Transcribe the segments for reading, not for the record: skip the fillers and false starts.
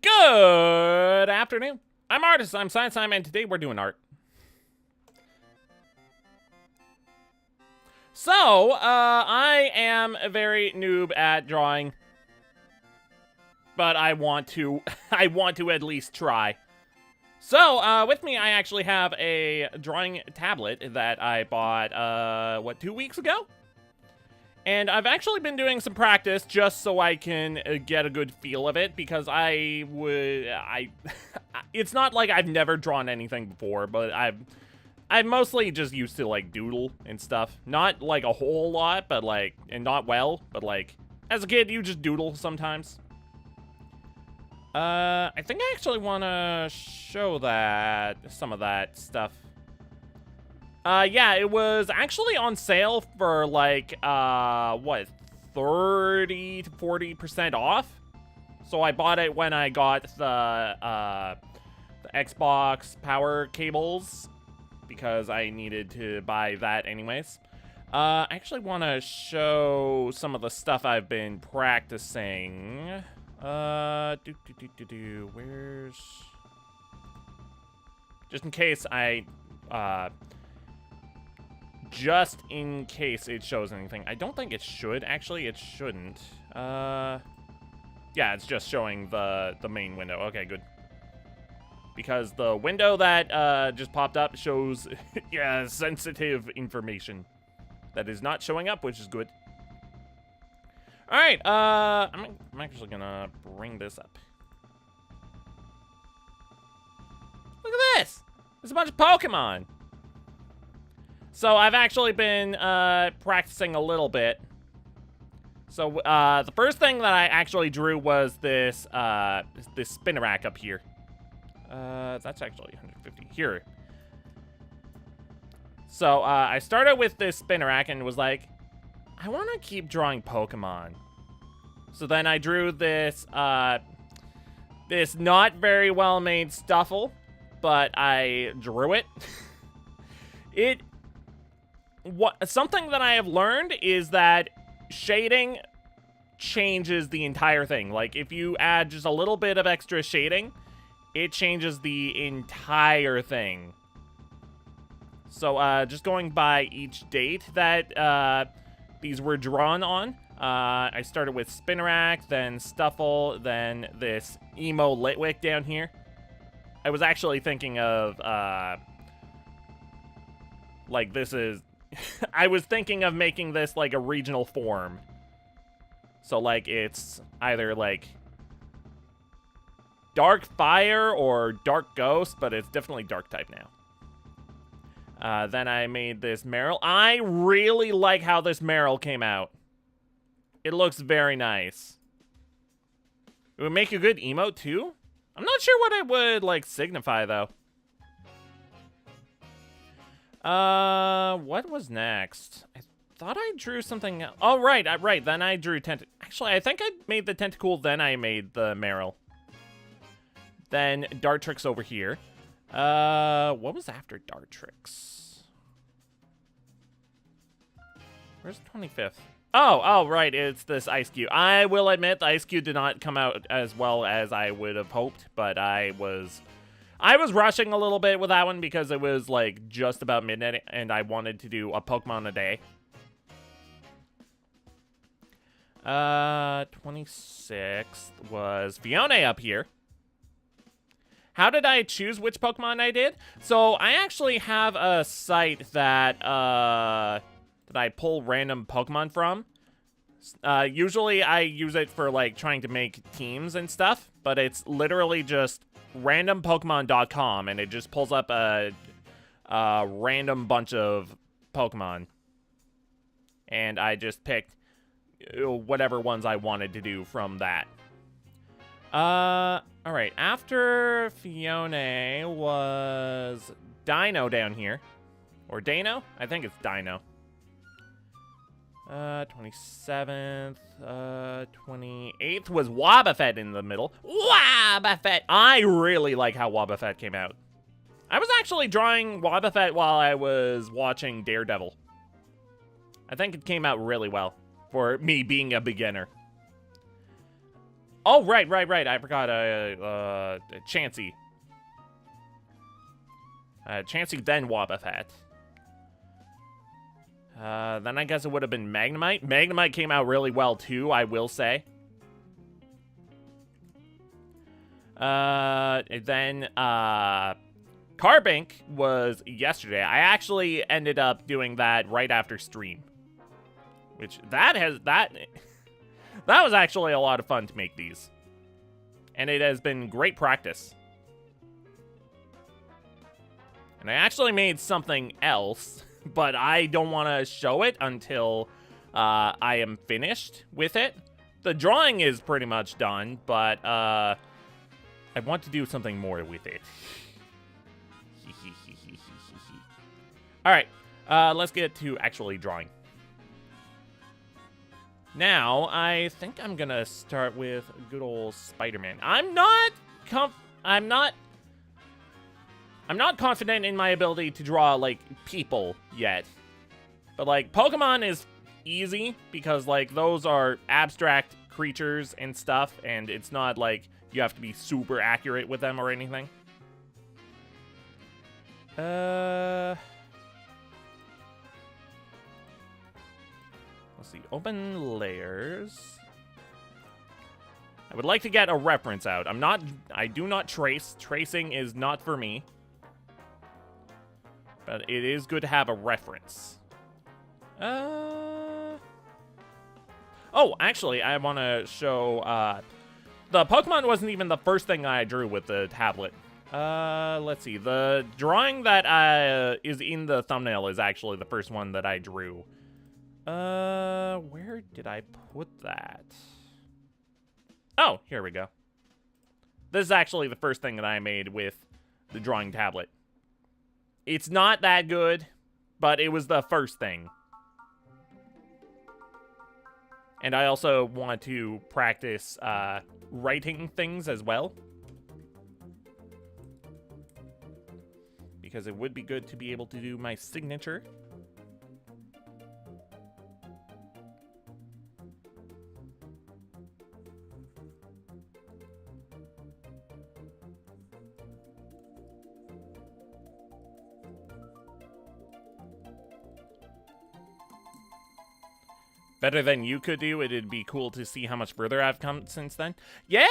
Good afternoon. I'm Artist. I'm Science Time, and today we're doing art. So, I am a very noob at drawing, but I want to, I want to at least try. So, with me, I actually have a drawing tablet that I bought, 2 weeks ago? And I've actually been doing some practice just so I can get a good feel of it, because it's not like I've never drawn anything before, but I'm mostly just used to, like, doodle and stuff. Not, like, a whole lot, but, like, and not well, but, like, as a kid, you just doodle sometimes. I think I actually want to show some of that stuff. Yeah, it was actually on sale for, like, 30 to 40% off? So I bought it when I got the Xbox power cables, because I needed to buy that anyways. I actually want to show some of the stuff I've been practicing. Where's... Just in case it shows anything. I don't think it should. Actually, it shouldn't. Yeah, it's just showing the main window. Okay, good. Because the window that just popped up shows, yeah, sensitive information that is not showing up, which is good. All right, I'm actually gonna bring this up. Look at this! There's a bunch of Pokemon. So I've actually been practicing a little bit. So the first thing that I actually drew was this spinner rack up here. That's actually 150 here. So I started with this spinner rack and was like, I want to keep drawing Pokemon. So then I drew this this not very well made Stuffle, but I drew it. Something that I have learned is that shading changes the entire thing. Like, if you add just a little bit of extra shading, it changes the entire thing. So, just going by each date that these were drawn on, I started with Spinnerack, then Stuffle, then this emo Litwick down here. I was actually thinking of, like, this is... I was thinking of making this, like, a regional form. So, like, it's either, like, Dark Fire or Dark Ghost, but it's definitely Dark type now. Then I made this Meryl. I really like how this Meryl came out. It looks very nice. It would make a good emote, too? I'm not sure what it would, like, signify, though. What was next? I thought I drew something else. Oh, right, right. Then I drew Actually, I think I made the Tentacool, then I made the Meryl. Then Dartrix over here. What was after Dartrix? Where's the 25th? Oh, right, it's this Ice Cube. I will admit the Ice Cube did not come out as well as I would have hoped, but I was rushing a little bit with that one because it was, like, just about midnight, and I wanted to do a Pokemon a day. 26th was Fiona up here. How did I choose which Pokemon I did? So, I actually have a site that I pull random Pokemon from. Usually, I use it for, like, trying to make teams and stuff, but it's literally just randompokemon.com, and it just pulls up a random bunch of Pokemon. And I just picked whatever ones I wanted to do from that. Alright, after Fiona was Dino down here. Or Dano? I think it's Dino. 27th, 28th was Wobbuffet in the middle. Wobbuffet! I really like how Wobbuffet came out. I was actually drawing Wobbuffet while I was watching Daredevil. I think it came out really well for me being a beginner. Oh, right. I forgot, Chansey. Chansey, then Wobbuffet. Then I guess it would have been Magnemite. Magnemite came out really well, too, I will say. Then, Carbink was yesterday. I actually ended up doing that right after stream. Which, that was actually a lot of fun to make these. And it has been great practice. And I actually made something else, but I don't want to show it until I am finished with it. The drawing is pretty much done, but I want to do something more with it. Alright, let's get to actually drawing. Now, I think I'm gonna start with good old Spiderman. I'm not confident in my ability to draw, like, people yet. But, like, Pokemon is easy because, like, those are abstract creatures and stuff, and it's not like you have to be super accurate with them or anything. Let's see. Open layers. I would like to get a reference out. I do not trace. Tracing is not for me. But it is good to have a reference. Oh, actually, I want to show, the Pokemon wasn't even the first thing I drew with the tablet. Let's see. The drawing that is in the thumbnail is actually the first one that I drew. Where did I put that? Oh, here we go. This is actually the first thing that I made with the drawing tablet. It's not that good, but it was the first thing. And I also want to practice writing things as well. Because it would be good to be able to do my signature. Better than you could do. It'd be cool to see how much further I've come since then. Yeah.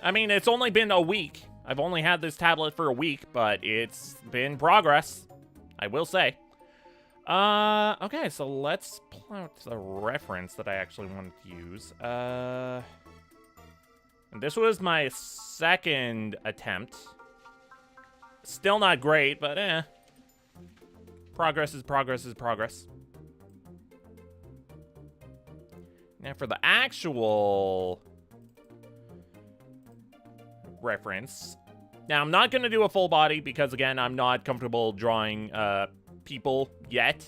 I mean, it's only been a week. I've only had this tablet for a week, but it's been progress, I will say. Okay, so let's pull out the reference that I actually wanted to use. And this was my second attempt. Still not great, but progress is progress is progress. Now for the actual reference. Now I'm not going to do a full body because, again, I'm not comfortable drawing people yet.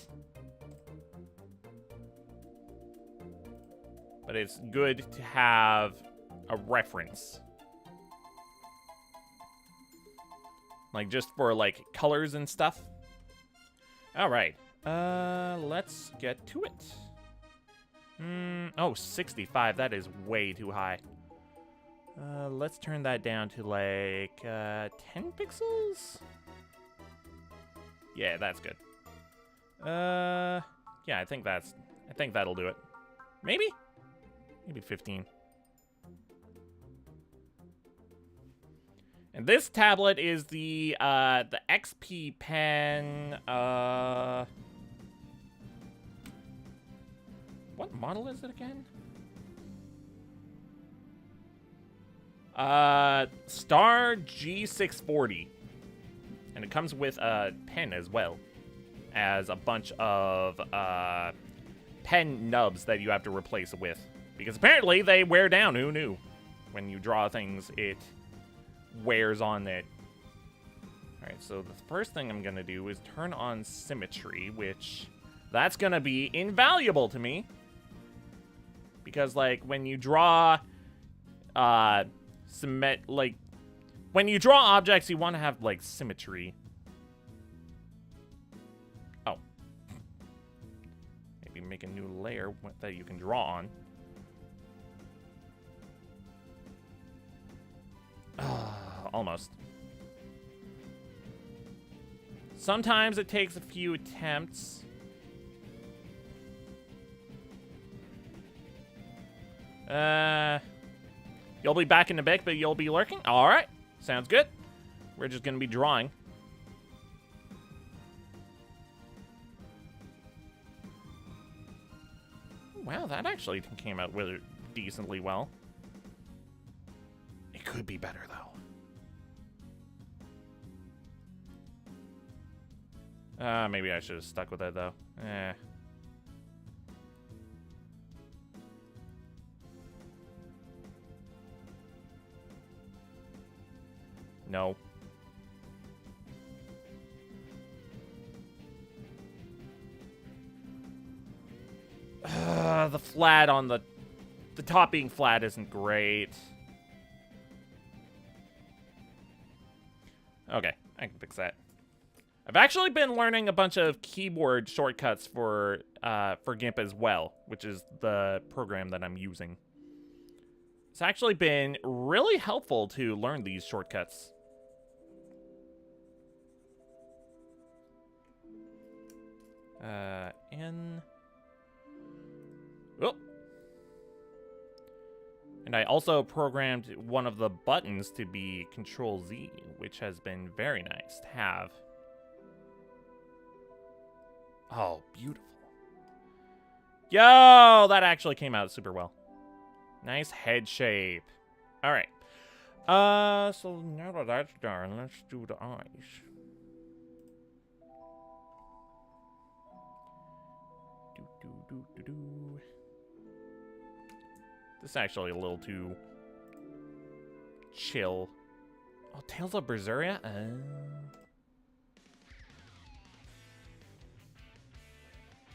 But it's good to have a reference. Like, just for, like, colors and stuff. Alright. Let's get to it. Oh, 65. That is way too high. Let's turn that down to like 10 pixels. Yeah, that's good. Yeah, I think that'll do it. Maybe 15. And this tablet is the XP pen. What model is it again? Star G640. And it comes with a pen as well as a bunch of pen nubs that you have to replace it with. Because apparently they wear down. Who knew? When you draw things, it wears on it. Alright, so the first thing I'm going to do is turn on symmetry, which that's going to be invaluable to me. Because, like, when you draw when you draw objects, you want to have, like, symmetry. Oh. Maybe make a new layer that you can draw on. Almost. Sometimes it takes a few attempts. You'll be back in a bit, but you'll be lurking? Alright. Sounds good. We're just gonna be drawing. Wow, that actually came out with decently well. It could be better, though. Maybe I should have stuck with it, though. No. The flat on the top being flat isn't great. Okay, I can fix that. I've actually been learning a bunch of keyboard shortcuts for GIMP as well, which is the program that I'm using. It's actually been really helpful to learn these shortcuts. Oh. And I also programmed one of the buttons to be Control Z, which has been very nice to have. Oh, beautiful. Yo, that actually came out super well. Nice head shape. All right. So now that that's done, let's do the eyes. This is actually a little too chill. Oh, Tales of Berseria?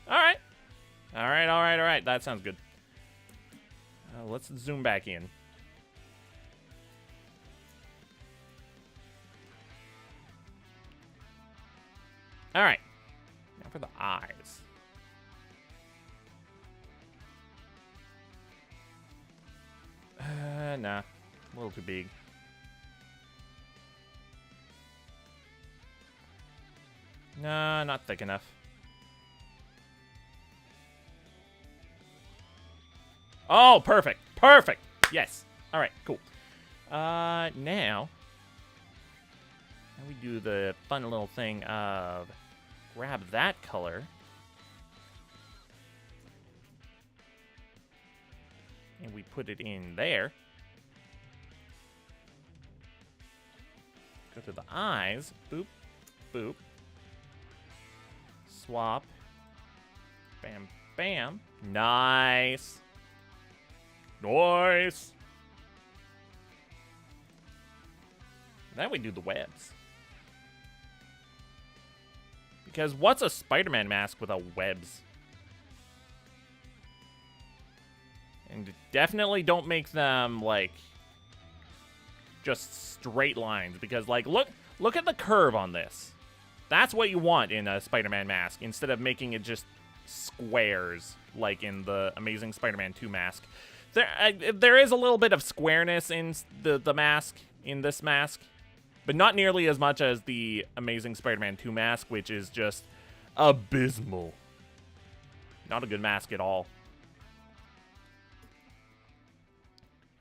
Alright. Alright. That sounds good. Let's zoom back in. Alright. Now for the eyes. Nah. A little too big. Nah, not thick enough. Oh, perfect. Perfect. Yes. All right, cool. Now we do the fun little thing of grab that color. And we put it in there. Go to the eyes. Boop. Boop. Swap. Bam, bam. Nice. Nice. Then we do the webs. Because what's a Spider-Man mask without webs? And definitely don't make them, like, just straight lines. Because, like, look at the curve on this. That's what you want in a Spider-Man mask, instead of making it just squares, like in the Amazing Spider-Man 2 mask. There is a little bit of squareness in the mask, in this mask, but not nearly as much as the Amazing Spider-Man 2 mask, which is just abysmal. Not a good mask at all.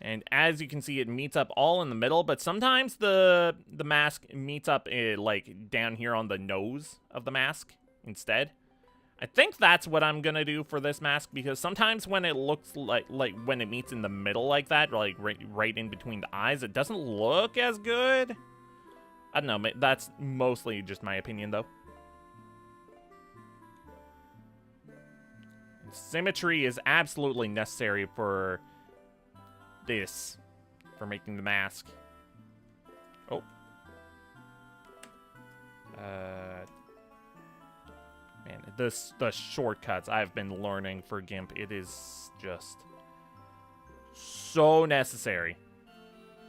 And as you can see, it meets up all in the middle, but sometimes the mask meets up like down here on the nose of the mask instead. I think that's what I'm gonna do for this mask, because sometimes when it looks like when it meets in the middle like that, like right in between the eyes, it doesn't look as good. I don't know, that's mostly just my opinion though. Symmetry is absolutely necessary for this, for making the mask. Oh. Man, the shortcuts I've been learning for GIMP, it is just so necessary.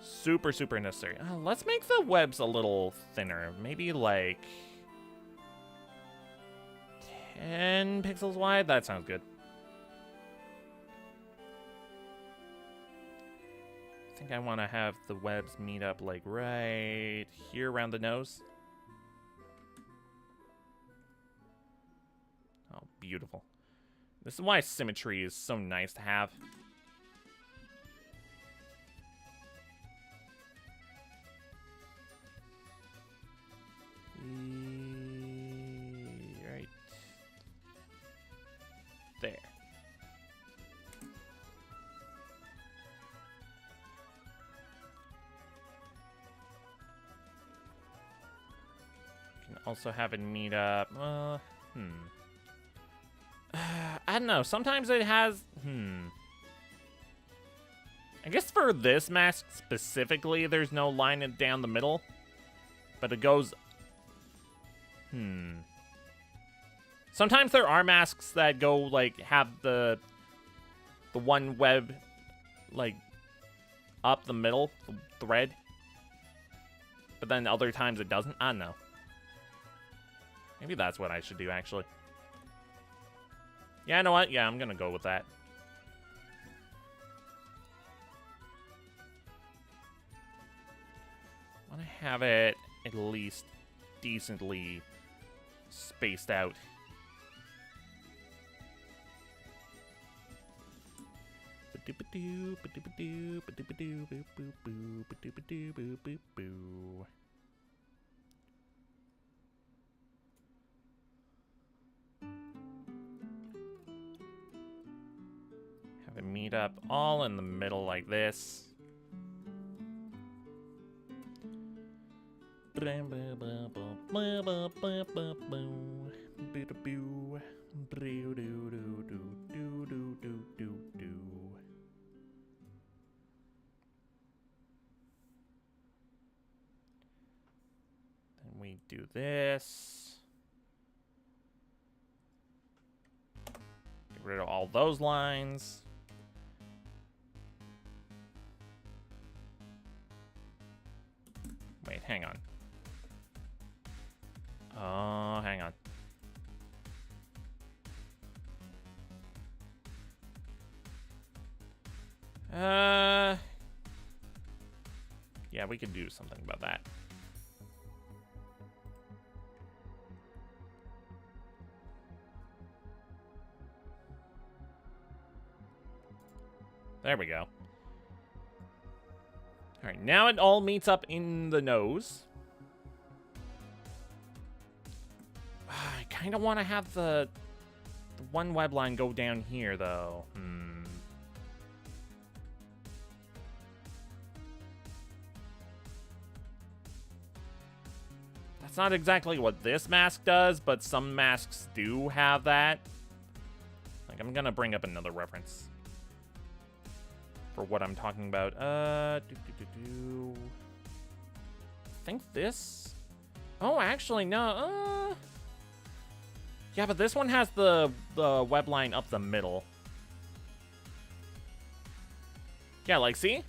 Super, super necessary. Let's make the webs a little thinner. Maybe like 10 pixels wide? That sounds good. think I want to have the webs meet up like right here around the nose. Oh, beautiful. This is why symmetry is so nice to have. Right there. Can also have it meet up. I don't know. Sometimes it has. I guess for this mask specifically, there's no line down the middle, but it goes. Sometimes there are masks that go like have the one web like up the middle, the thread, but then other times it doesn't. I don't know. Maybe that's what I should do actually. Yeah, you know what? Yeah, I'm gonna go with that. I want to have it at least decently spaced out. Have it meet up all in the middle like this. Then we do this. Get rid of all those lines. Wait, hang on. Oh, hang on. Yeah, we could do something about that. There we go. All right, now it all meets up in the nose. I kind of want to have the one web line go down here, though. That's not exactly what this mask does, but some masks do have that. Like, I'm gonna bring up another reference for what I'm talking about. I think this. Oh, actually, no. Yeah, but this one has the web line up the middle. Yeah, like, see?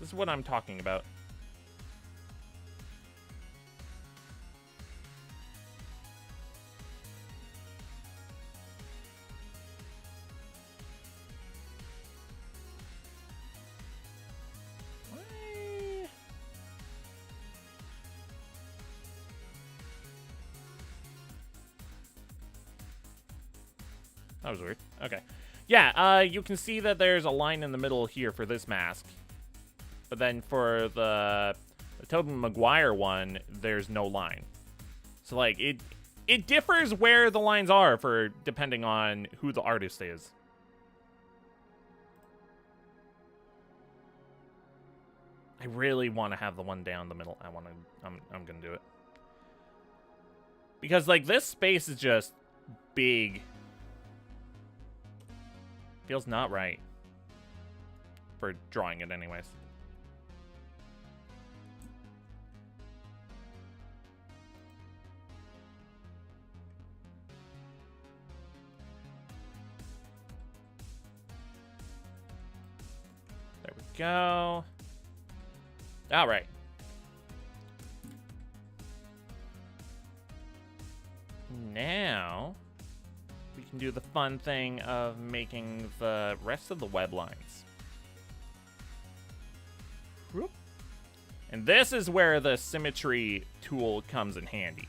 This is what I'm talking about. That was weird. Okay. Yeah, you can see that there's a line in the middle here for this mask. But then for the Tobey Maguire one, there's no line. So, like, it differs where the lines are for depending on who the artist is. I really want to have the one down the middle. I'm gonna do it. Because, like, this space is just big. Feels not right for drawing it anyways. There we go. All right. Now we can do the fun thing of making the rest of the web lines. And this is where the symmetry tool comes in handy.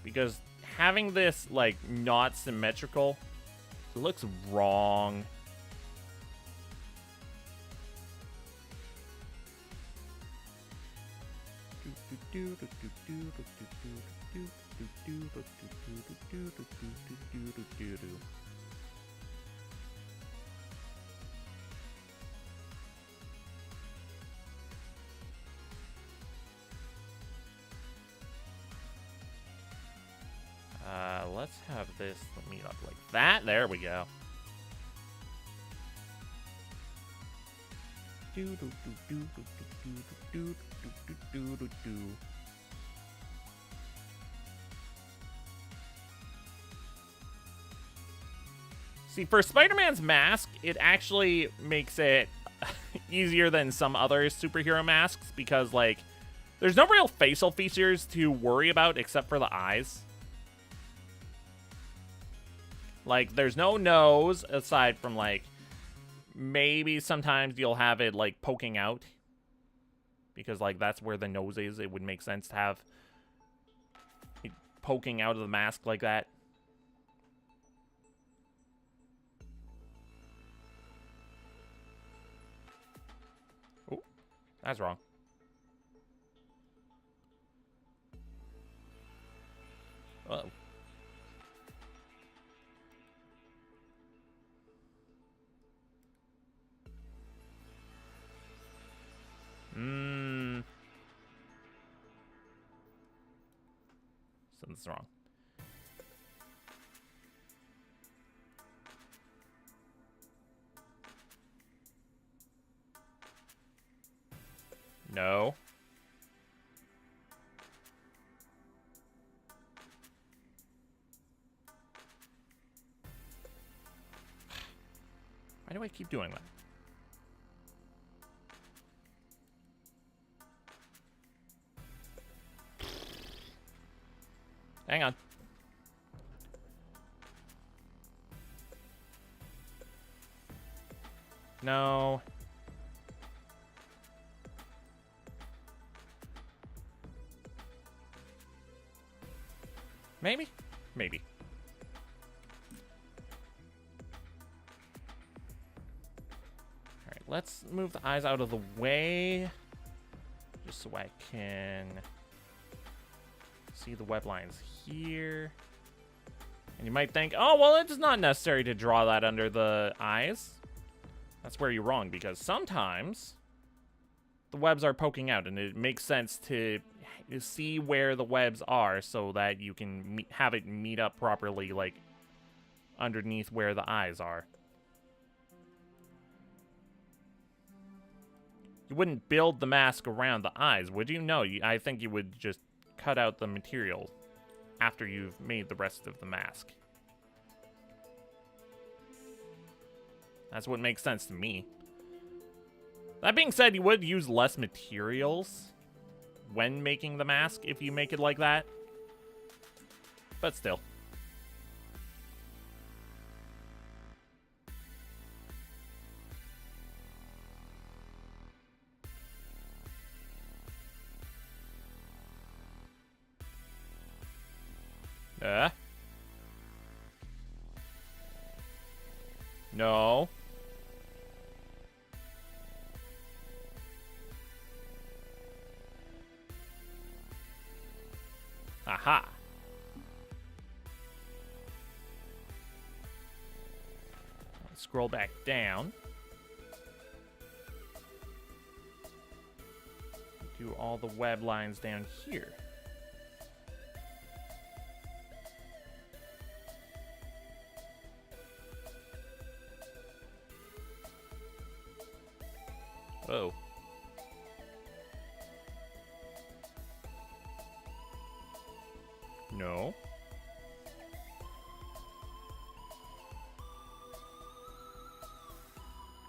Because having this, like, not symmetrical, it looks wrong. Let's have this meet up like that. There we go. See, for Spider-Man's mask, it actually makes it easier than some other superhero masks because, like, there's no real facial features to worry about except for the eyes. Like, there's no nose aside from, like, maybe sometimes you'll have it, like, poking out. Because, like, that's where the nose is. It would make sense to have it poking out of the mask like that. Oh, that's wrong. Uh-oh. Something's wrong. No. Why do I keep doing that? Hang on. No. Maybe? Maybe. Alright, let's move the eyes out of the way. Just so I can see the web lines here. And you might think, oh, well, it's not necessary to draw that under the eyes. That's where you're wrong, because sometimes the webs are poking out, and it makes sense to see where the webs are so that you can have it meet up properly, like, underneath where the eyes are. You wouldn't build the mask around the eyes, would you? No, I think you would just cut out the material after you've made the rest of the mask. That's what makes sense to me. That being said, you would use less materials when making the mask if you make it like that. But still. No. Aha. Let's scroll back down. Do all the web lines down here. Oh. No.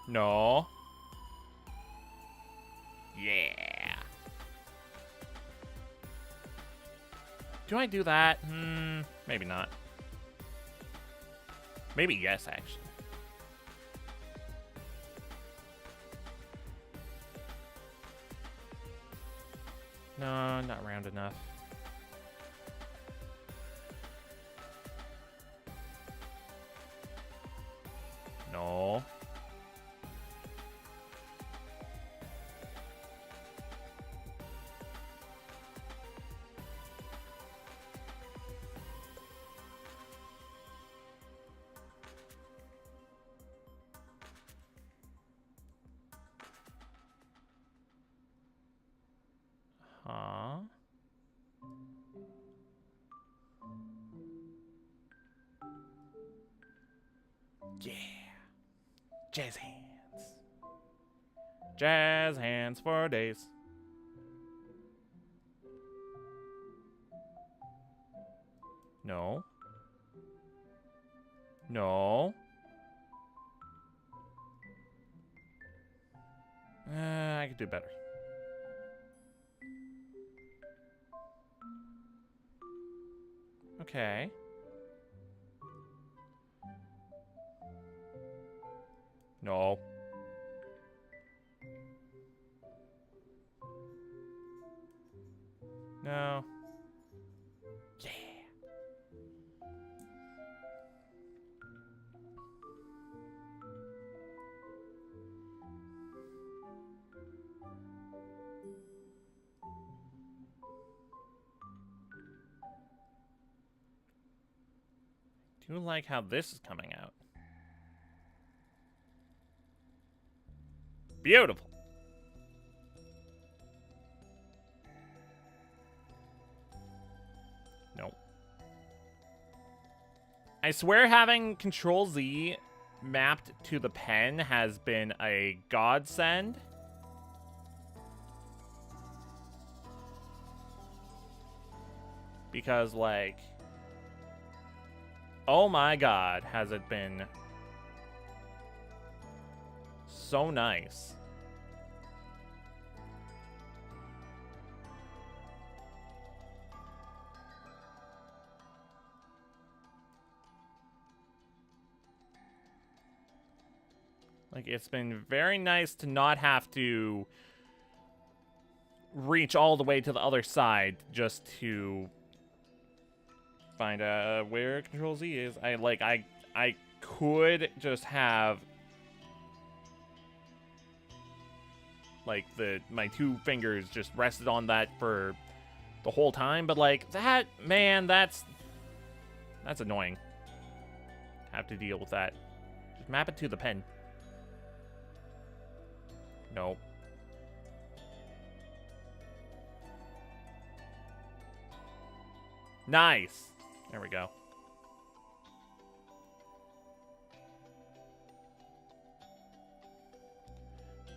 No. Yeah. Do I do that? Maybe not. Maybe yes, actually. No, not round enough. No. Huh? Yeah. Jazz hands. Jazz hands for days. No. No. I could do better. Okay. No. No. Yeah. Do like how this is coming out. Beautiful. Nope. I swear having Control Z mapped to the pen has been a godsend. Because, like, oh my god, has it been so nice. Like, it's been very nice to not have to reach all the way to the other side just to find where Control Z is. I could just have like my two fingers just rested on that for the whole time, but like that, man, that's annoying. Have to deal with that. Just map it to the pen. Nope. Nice. There we go.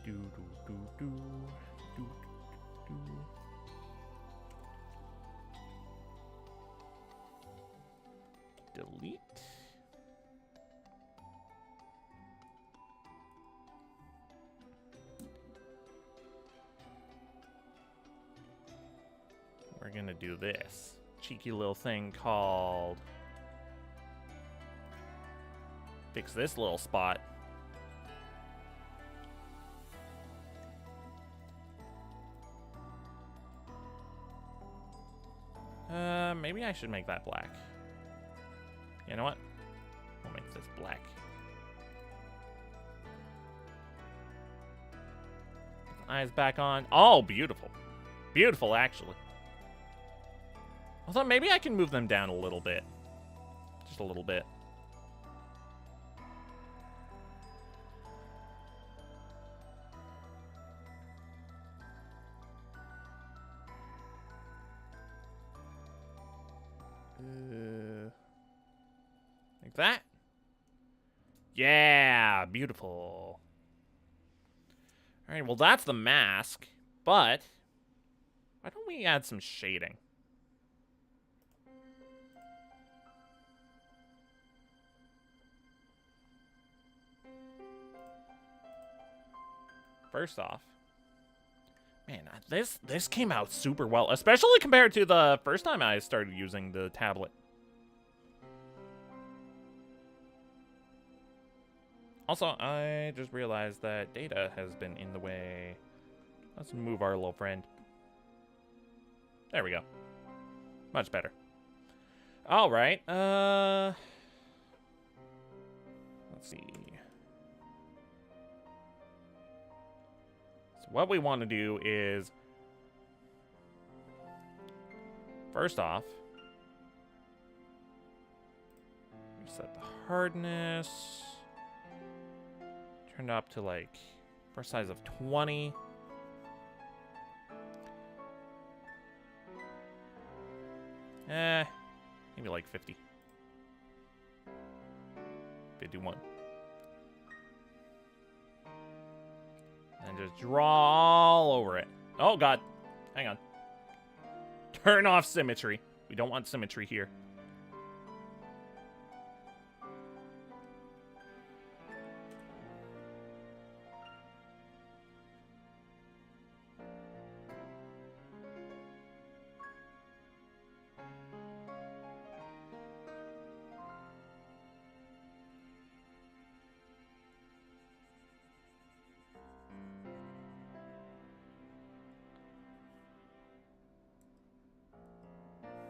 Do do do do do do. Delete. We're gonna do this cheeky little thing called fix this little spot. Maybe I should make that black. You know what? We'll make this black. Eyes back on. Oh, beautiful. Beautiful, actually. Although maybe I can move them down a little bit. Just a little bit. Like that. Yeah, beautiful. All right, well, that's the mask, but why don't we add some shading? First off, man, this came out super well, especially compared to the first time I started using the tablet. Also, I just realized that data has been in the way. Let's move our little friend. There we go. Much better. All right. Let's see. So what we want to do is, first off, reset the hardness. Turn it up to like first size of 20. Maybe like 50. 51. And just draw all over it. Oh, God. Hang on. Turn off symmetry. We don't want symmetry here.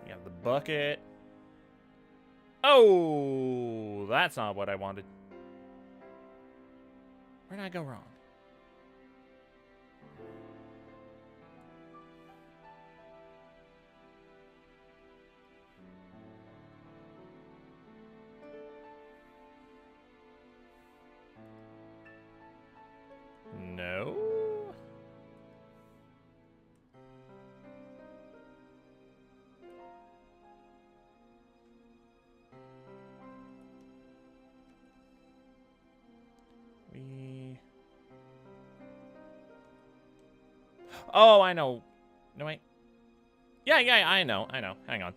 We have the bucket. Oh, that's not what I wanted. Where did I go wrong? No. Oh, I know. No, wait. Yeah, I know. Hang on.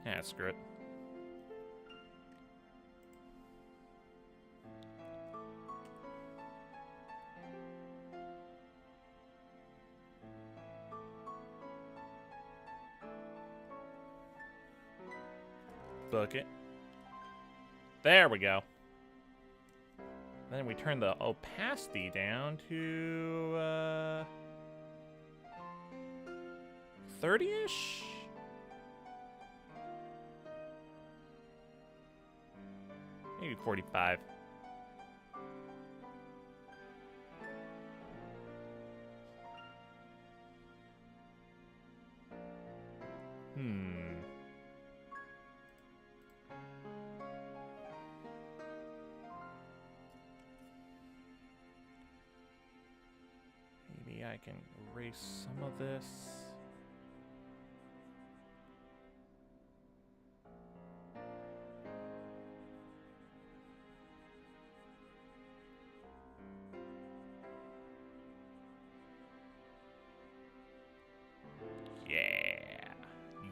Yeah, screw it. Bucket. There we go. Then we turn the opacity down to 30-ish? Maybe 45. Maybe I can erase some of this.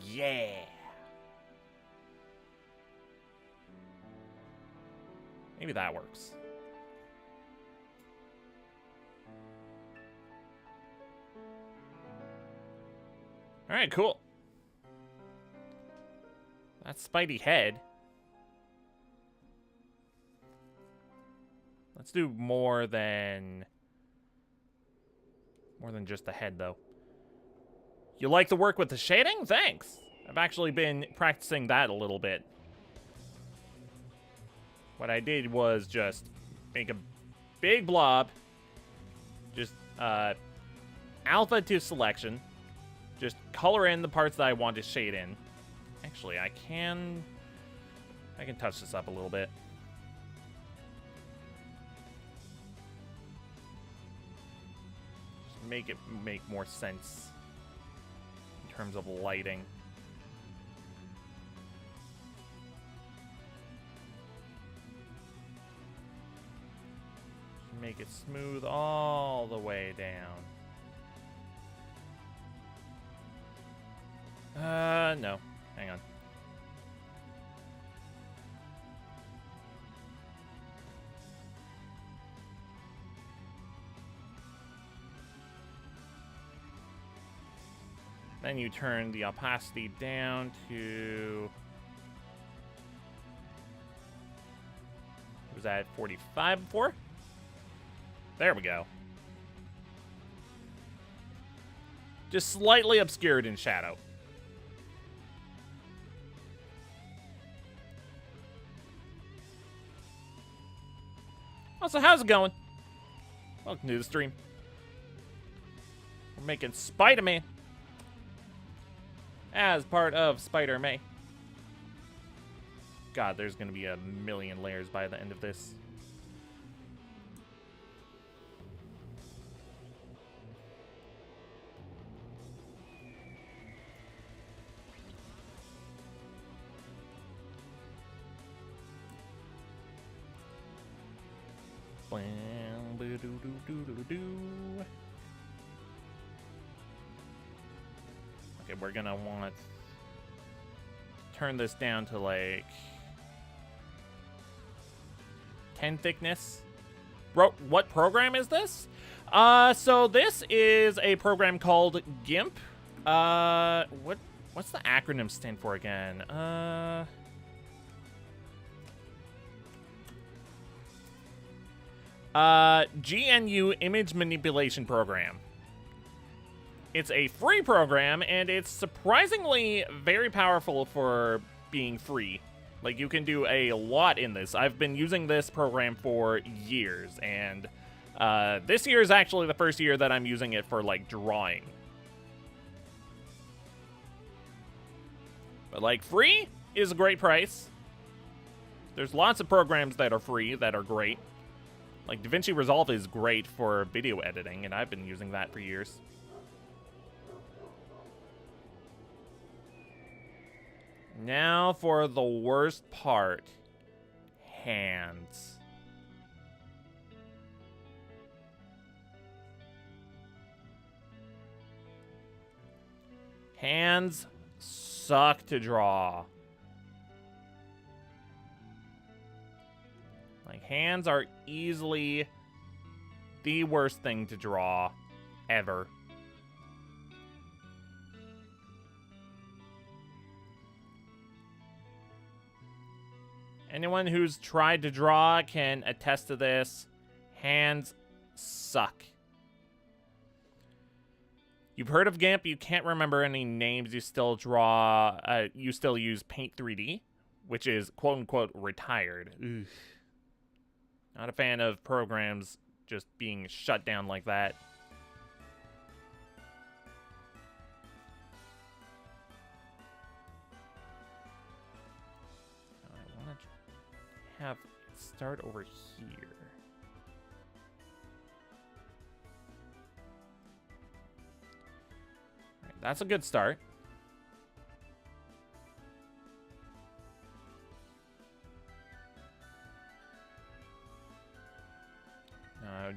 Yeah. Maybe that works. All right, cool. That's Spidey head. Let's do more than just the head, though. You like the work with the shading? Thanks. I've actually been practicing that a little bit. What I did was just make a big blob. Just alpha to selection. Just color in the parts that I want to shade in. Actually, I can touch this up a little bit. Just make it make more sense in terms of lighting. Make it smooth all the way down. No. Hang on. Then you turn the opacity down to... Was that 45 before? There we go. Just slightly obscured in shadow. Oh, so how's it going? Welcome to the stream. We're making Spiderman as part of Spider-Man. God, there's gonna be a million layers by the end of this. Okay, we're gonna want to turn this down to like 10 thickness. Bro, what program is this? So this is a program called GIMP. What's the acronym stand for again? GNU Image Manipulation Program. It's a free program, and it's surprisingly very powerful for being free. Like, you can do a lot in this. I've been using this program for years, and this year is actually the first year that I'm using it for, like, drawing. But, like, free is a great price. There's lots of programs that are free that are great. Like, DaVinci Resolve is great for video editing, and I've been using that for years. Now for the worst part. Hands. Hands suck to draw. Like, hands are easily the worst thing to draw ever. Anyone who's tried to draw can attest to this. Hands suck. You've heard of GIMP, you can't remember any names, you still draw, you still use Paint 3D, which is quote-unquote retired. Ugh. Not a fan of programs just being shut down like that. I want to have it start over here. All right, that's a good start.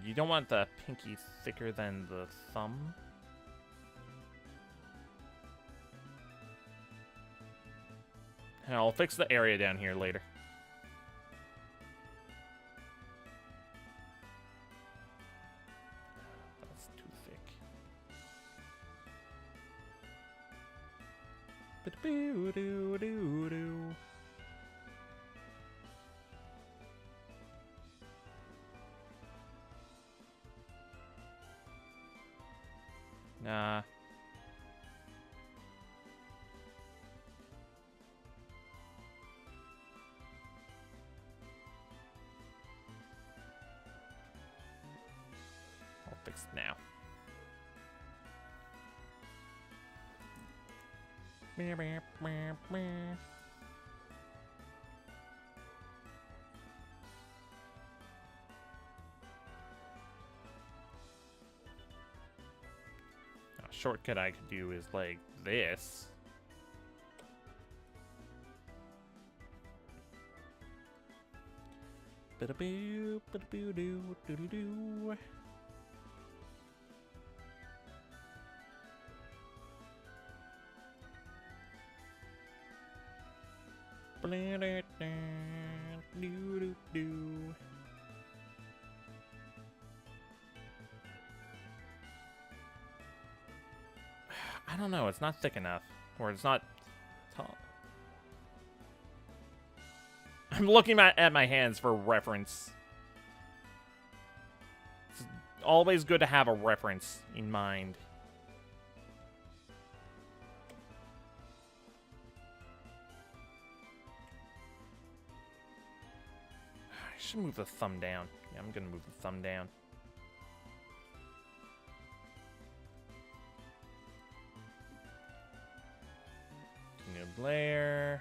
You don't want the pinky thicker than the thumb. And I'll fix the area down here later. That's too thick. Ba-doo-doo-doo-doo. Nah. I'll fix it now. Shortcut I could do is like this. Ba-da-boo, ba-da-boo-doo, doo-doo-doo. Doo-doo-doo. I don't know. It's not thick enough. Or it's not tall. I'm looking at my hands for reference. It's always good to have a reference in mind. I should move the thumb down. Yeah, I'm gonna move the thumb down. New layer.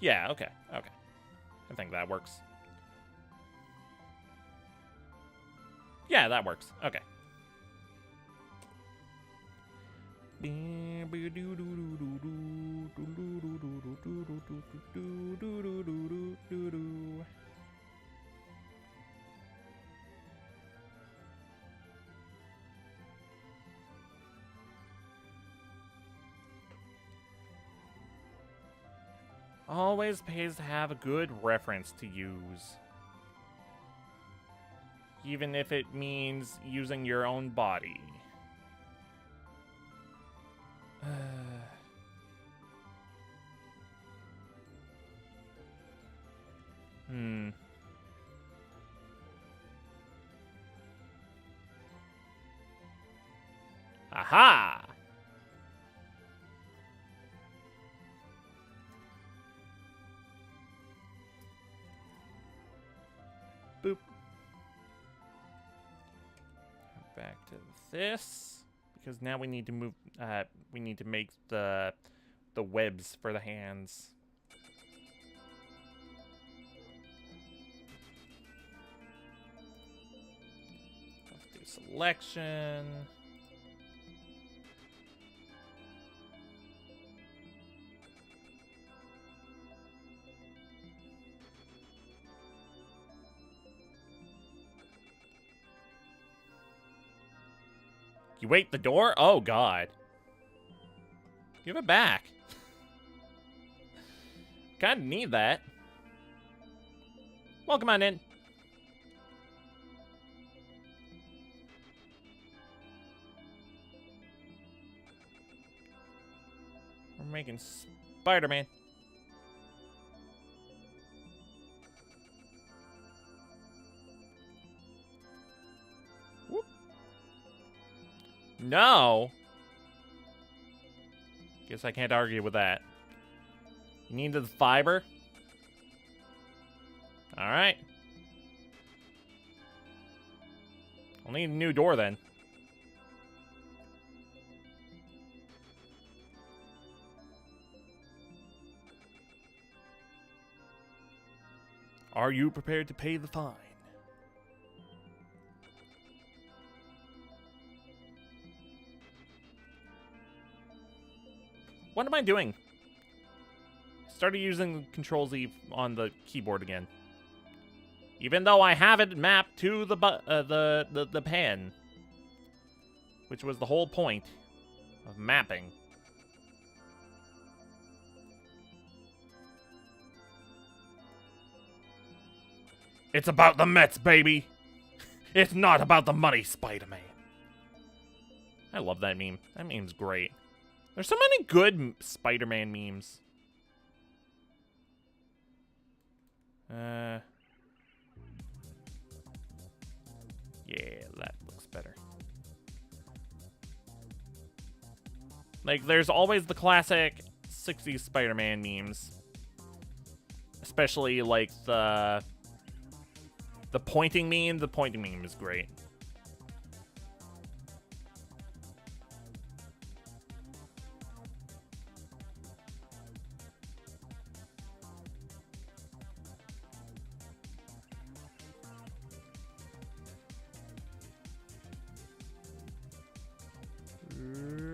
Yeah, okay, okay. I think that works. Yeah, that works. Okay. Always pays to have a good reference to use. Even if it means using your own body. Aha! Boop. Back to this, because now we need to move. We need to make the webs for the hands. Let's do selection. You wait the door? Oh, God. Give it back. Kinda need that. Welcome on in. We're making Spiderman. No. Guess I can't argue with that. You need the fiber? Alright. I'll need a new door then. Are you prepared to pay the fine? What am I doing? Started using Control-Z on the keyboard again. Even though I have it mapped to the pen. Which was the whole point of mapping. It's about the Mets, baby! It's not about the money, Spider-Man. I love that meme. That meme's great. There's so many good Spider-Man memes. Yeah, that looks better. Like, there's always the classic 60s Spider-Man memes. Especially, like, the pointing meme. The pointing meme is great.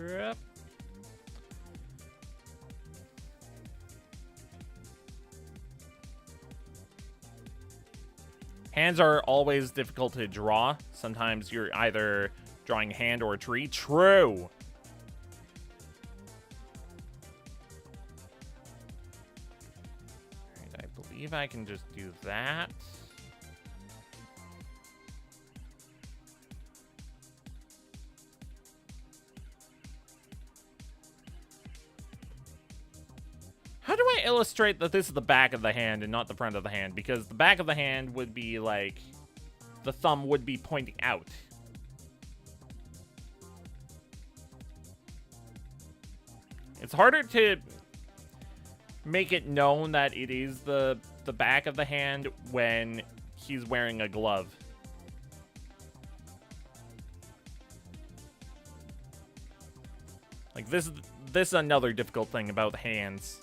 Yep. Hands are always difficult to draw. Sometimes you're either drawing a hand or a tree. True. Alright, I believe I can just do that. How do I illustrate that this is the back of the hand and not the front of the hand? Because the back of the hand would be like, the thumb would be pointing out. It's harder to make it known that it is the back of the hand when he's wearing a glove. Like this is another difficult thing about hands.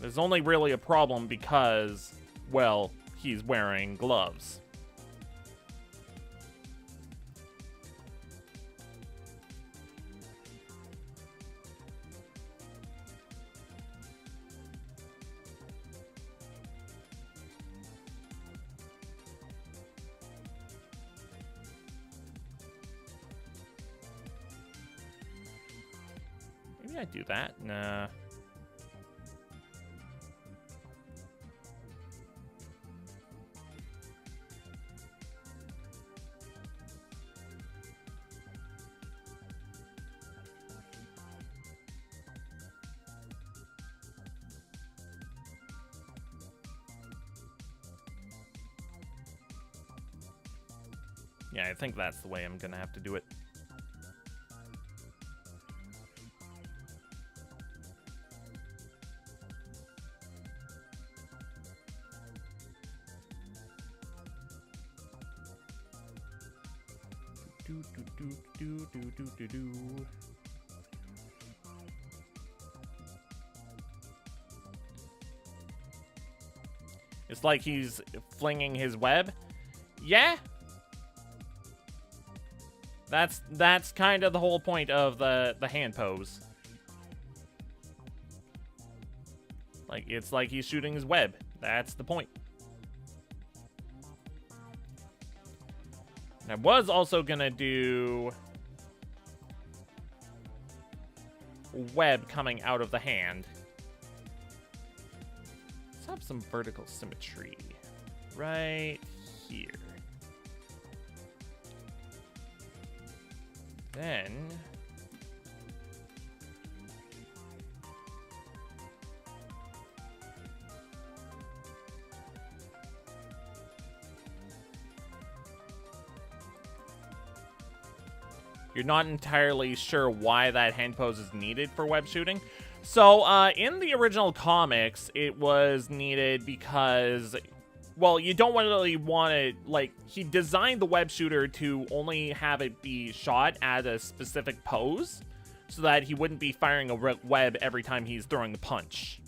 There's only really a problem because, well, he's wearing gloves. Maybe I do that? Nah. Yeah, I think that's the way I'm gonna have to do it. It's like he's flinging his web. Yeah. That's kind of the whole point of the hand pose. Like, it's like he's shooting his web. That's the point. And I was also gonna do web coming out of the hand. Let's have some vertical symmetry right here. Then you're not entirely sure why that hand pose is needed for web shooting. So, in the original comics, it was needed because, well, you don't really want to, like, he designed the web shooter to only have it be shot at a specific pose so that he wouldn't be firing a web every time he's throwing a punch.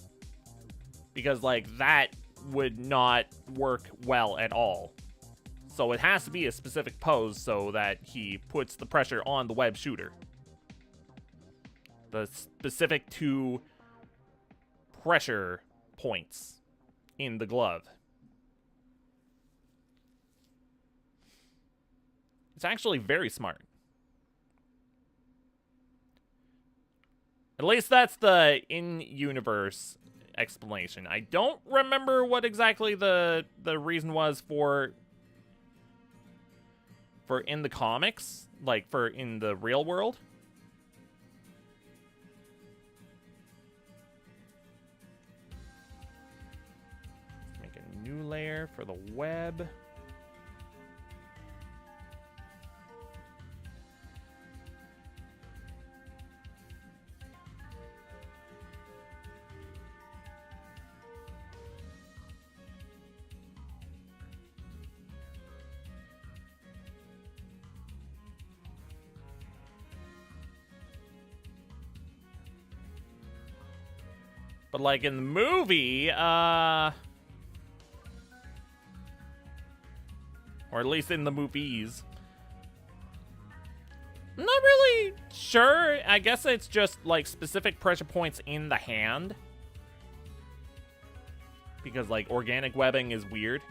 Because, like, that would not work well at all. So it has to be a specific pose so that he puts the pressure on the web shooter. The specific 2 pressure points in the glove. It's actually very smart. At least that's the in-universe explanation. I don't remember what exactly the reason was for in the comics, like for in the real world. Make a new layer for the web. But, like, in the movie, or at least in the movies, I'm not really sure. I guess it's just, like, specific pressure points in the hand. because, like, organic webbing is weird.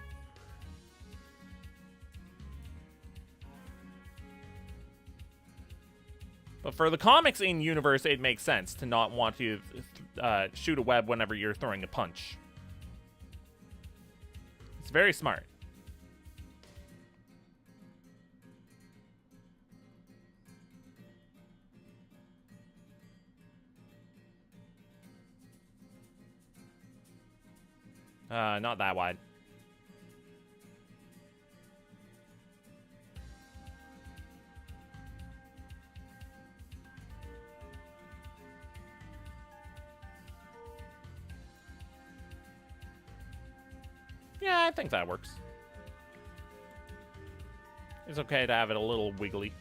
But for the comics in universe, it makes sense to not want to shoot a web whenever you're throwing a punch. It's very smart. Not that wide. Yeah, I think that works. It's okay to have it a little wiggly.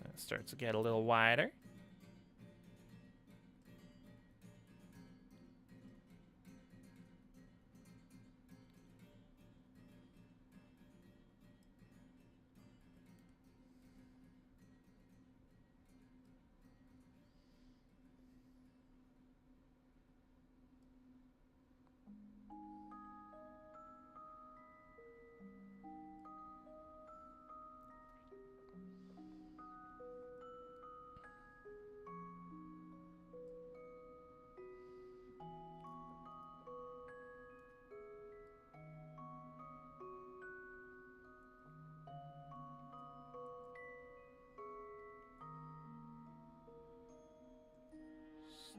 That starts to get a little wider.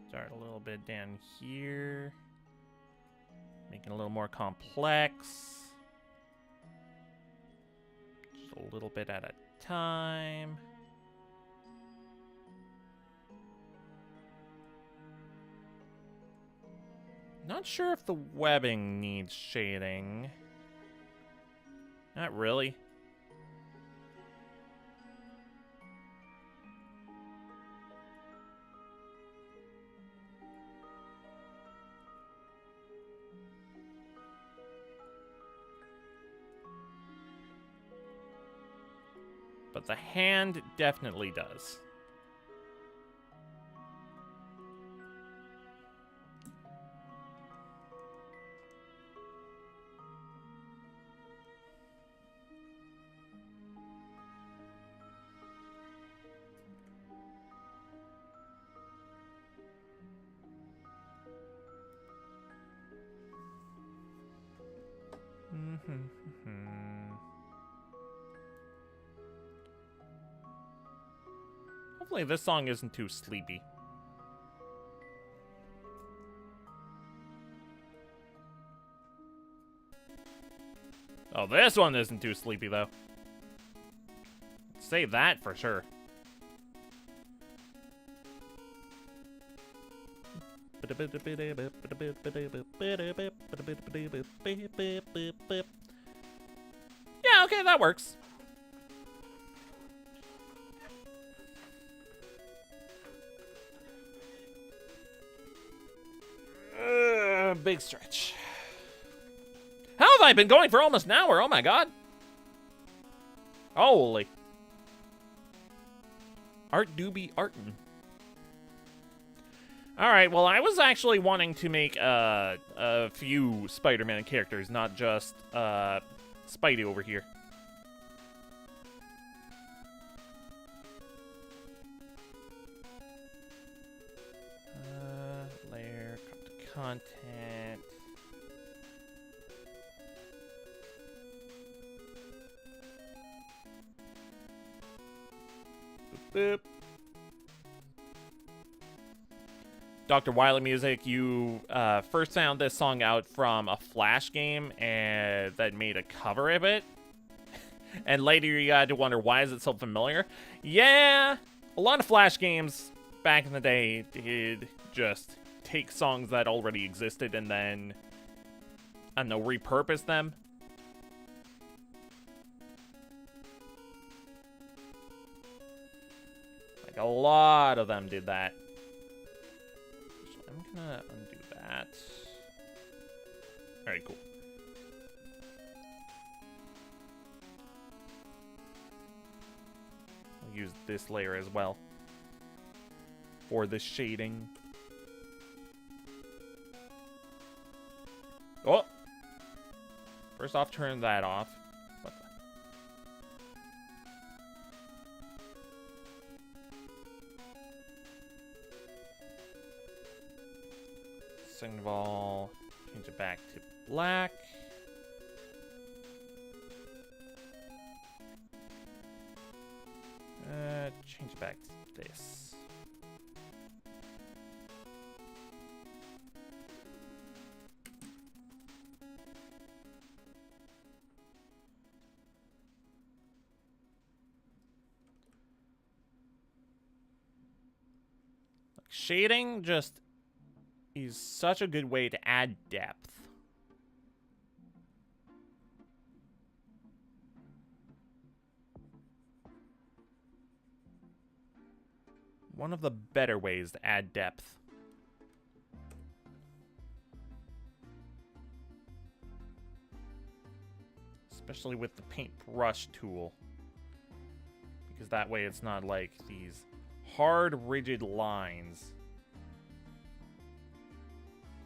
Start a little bit down here. Make it a little more complex. Just a little bit at a time. Not sure if the webbing needs shading. Not really. But the hand definitely does. Hopefully this song isn't too sleepy. Oh, this one isn't too sleepy, though. Say that for sure. Yeah, okay, that works. Big stretch. How have I been going for almost an hour? Oh my god. Holy. Art do be artin'. Alright, well, I was actually wanting to make a few Spider-Man characters, not just Spidey over here. Layer, content. Boop. Dr. Wily Music, you first found this song out from a Flash game and that made a cover of it. And later you had to wonder, why is it so familiar? Yeah, a lot of Flash games back in the day did just take songs that already existed and then, I don't know, repurpose them. Like, a lot of them did that. So I'm gonna undo that. Alright, cool. I'll use this layer as well for the shading. Oh! First off, turn that off. What the? Second of all, change it back to black. Change it back to this. Shading just is such a good way to add depth. One of the better ways to add depth. Especially with the paintbrush tool. Because that way it's not like these hard, rigid lines.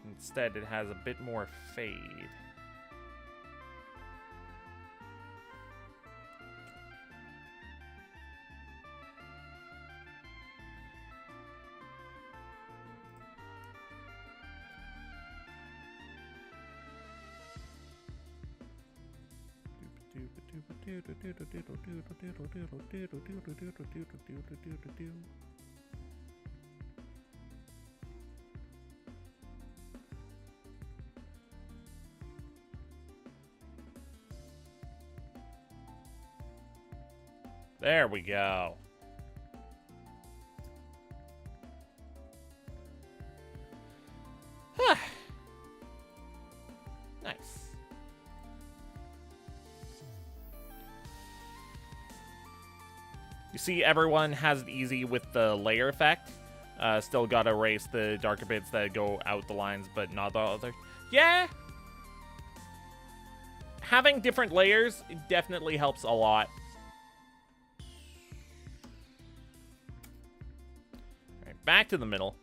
Instead, it has a bit more fade. There we go. Nice. You see, everyone has it easy with the layer effect. Still gotta erase the darker bits that go out the lines, but not the other. Yeah! Having different layers definitely helps a lot. Alright, back to the middle.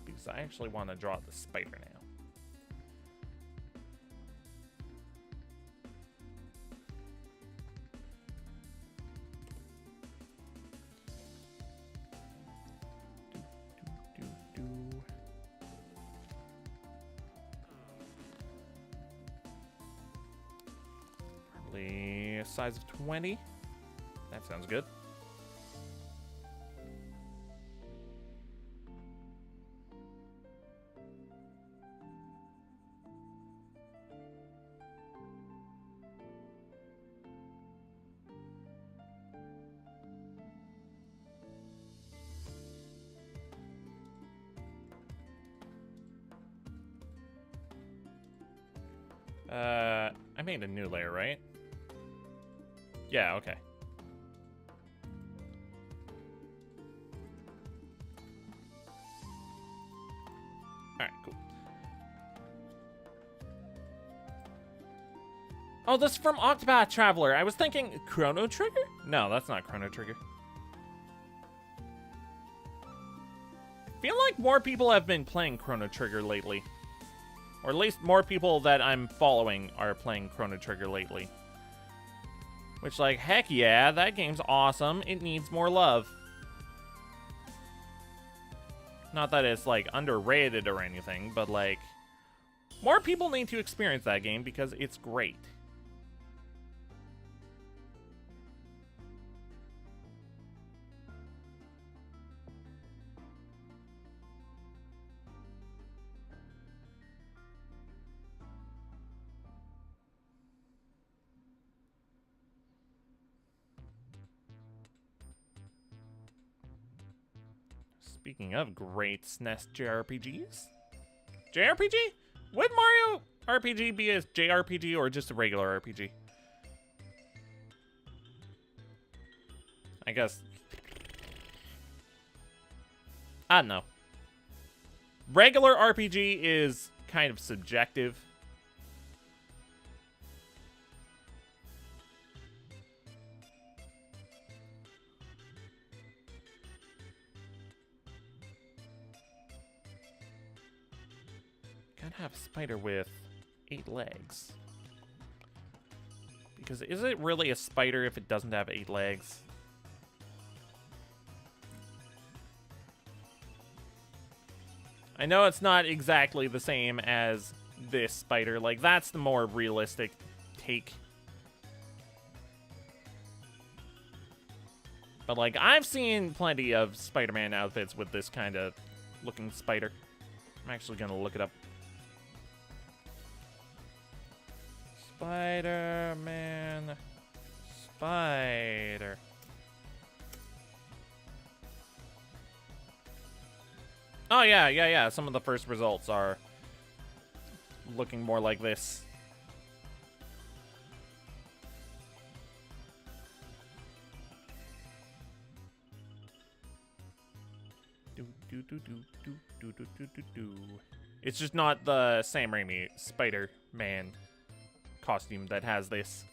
Because I actually want to draw the spider now. Probably a size of 20. That sounds good. I made a new layer, right? Yeah, okay. Alright, cool. Oh, this is from Octopath Traveler. I was thinking Chrono Trigger? No, that's not Chrono Trigger. I feel like more people have been playing Chrono Trigger lately. Or at least more people that I'm following are playing Chrono Trigger lately. Which, like, heck yeah, that game's awesome. It needs more love. Not that it's, like, underrated or anything, but, like, more people need to experience that game because it's great. Speaking of great SNES JRPGs. JRPG? Would Mario RPG be a JRPG or just a regular RPG? I guess. I don't know. Regular RPG is kind of subjective. Gotta have a spider with 8 legs. Because is it really a spider if it doesn't have 8 legs? I know it's not exactly the same as this spider. Like, that's the more realistic take. But, like, I've seen plenty of Spider-Man outfits with this kind of looking spider. I'm actually going to look it up. Spider-Man spider. Oh, yeah. Some of the first results are looking more like this. It's just not the Sam Raimi Spider-Man costume that has this.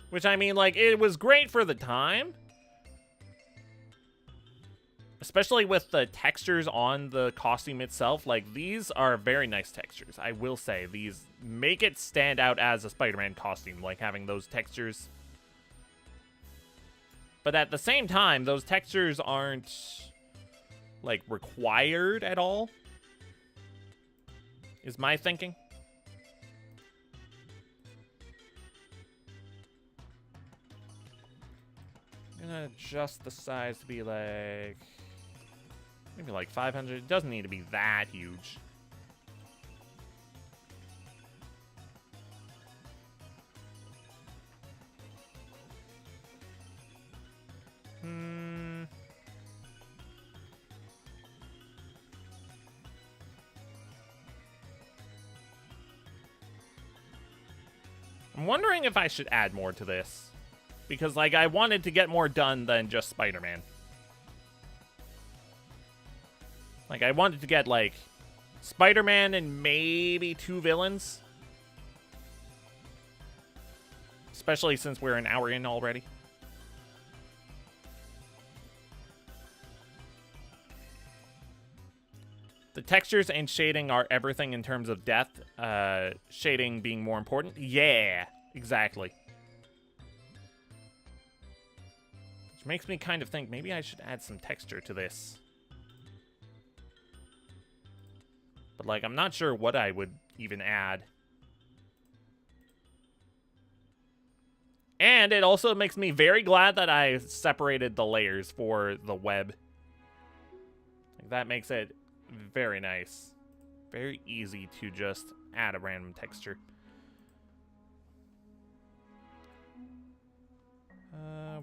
Which, I mean, like, it was great for the time. Especially with the textures on the costume itself. Like, these are very nice textures, I will say. These make it stand out as a Spider-Man costume, like having those textures. But at the same time, those textures aren't, like, required at all, is my thinking. I'm gonna adjust the size to be like... maybe like 500. It doesn't need to be that huge. I'm wondering if I should add more to this. Because, like, I wanted to get more done than just Spider-Man. Like, I wanted to get, like, Spider-Man and maybe 2 villains. Especially since we're an hour in already. The textures and shading are everything in terms of depth. Shading being more important. Yeah, exactly. Which makes me kind of think maybe I should add some texture to this. But, like, I'm not sure what I would even add. And it also makes me very glad that I separated the layers for the web. Like, that makes it very nice. Very easy to just add a random texture.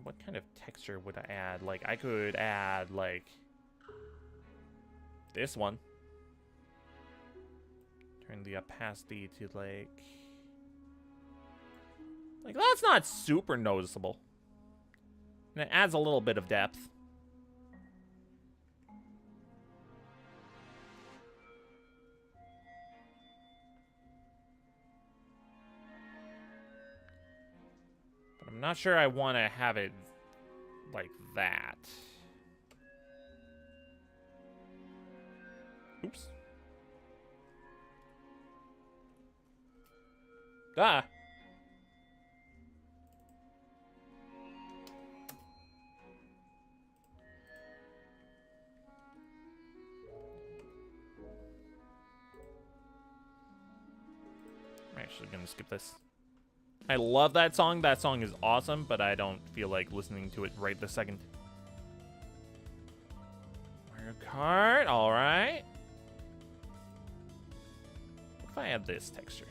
What kind of texture would I add? Like, I could add, like, this one. Turn the opacity to, like, that's not super noticeable. And it adds a little bit of depth. But I'm not sure I want to have it like that. Oops. Ah. I'm actually gonna skip this. I love that song. That song is awesome, but I don't feel like listening to it right this second. Mario Kart, alright. What if I add this texture?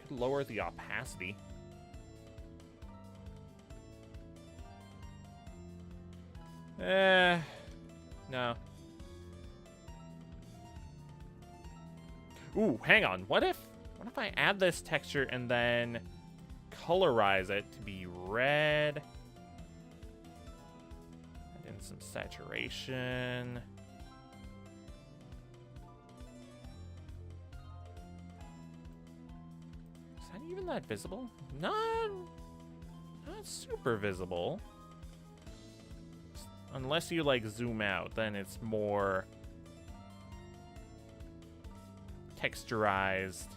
Could lower the opacity. No. Ooh, hang on. What if I add this texture and then colorize it to be red? Add in some saturation. Is that even that visible? Not super visible. Unless you, like, zoom out, then it's more texturized.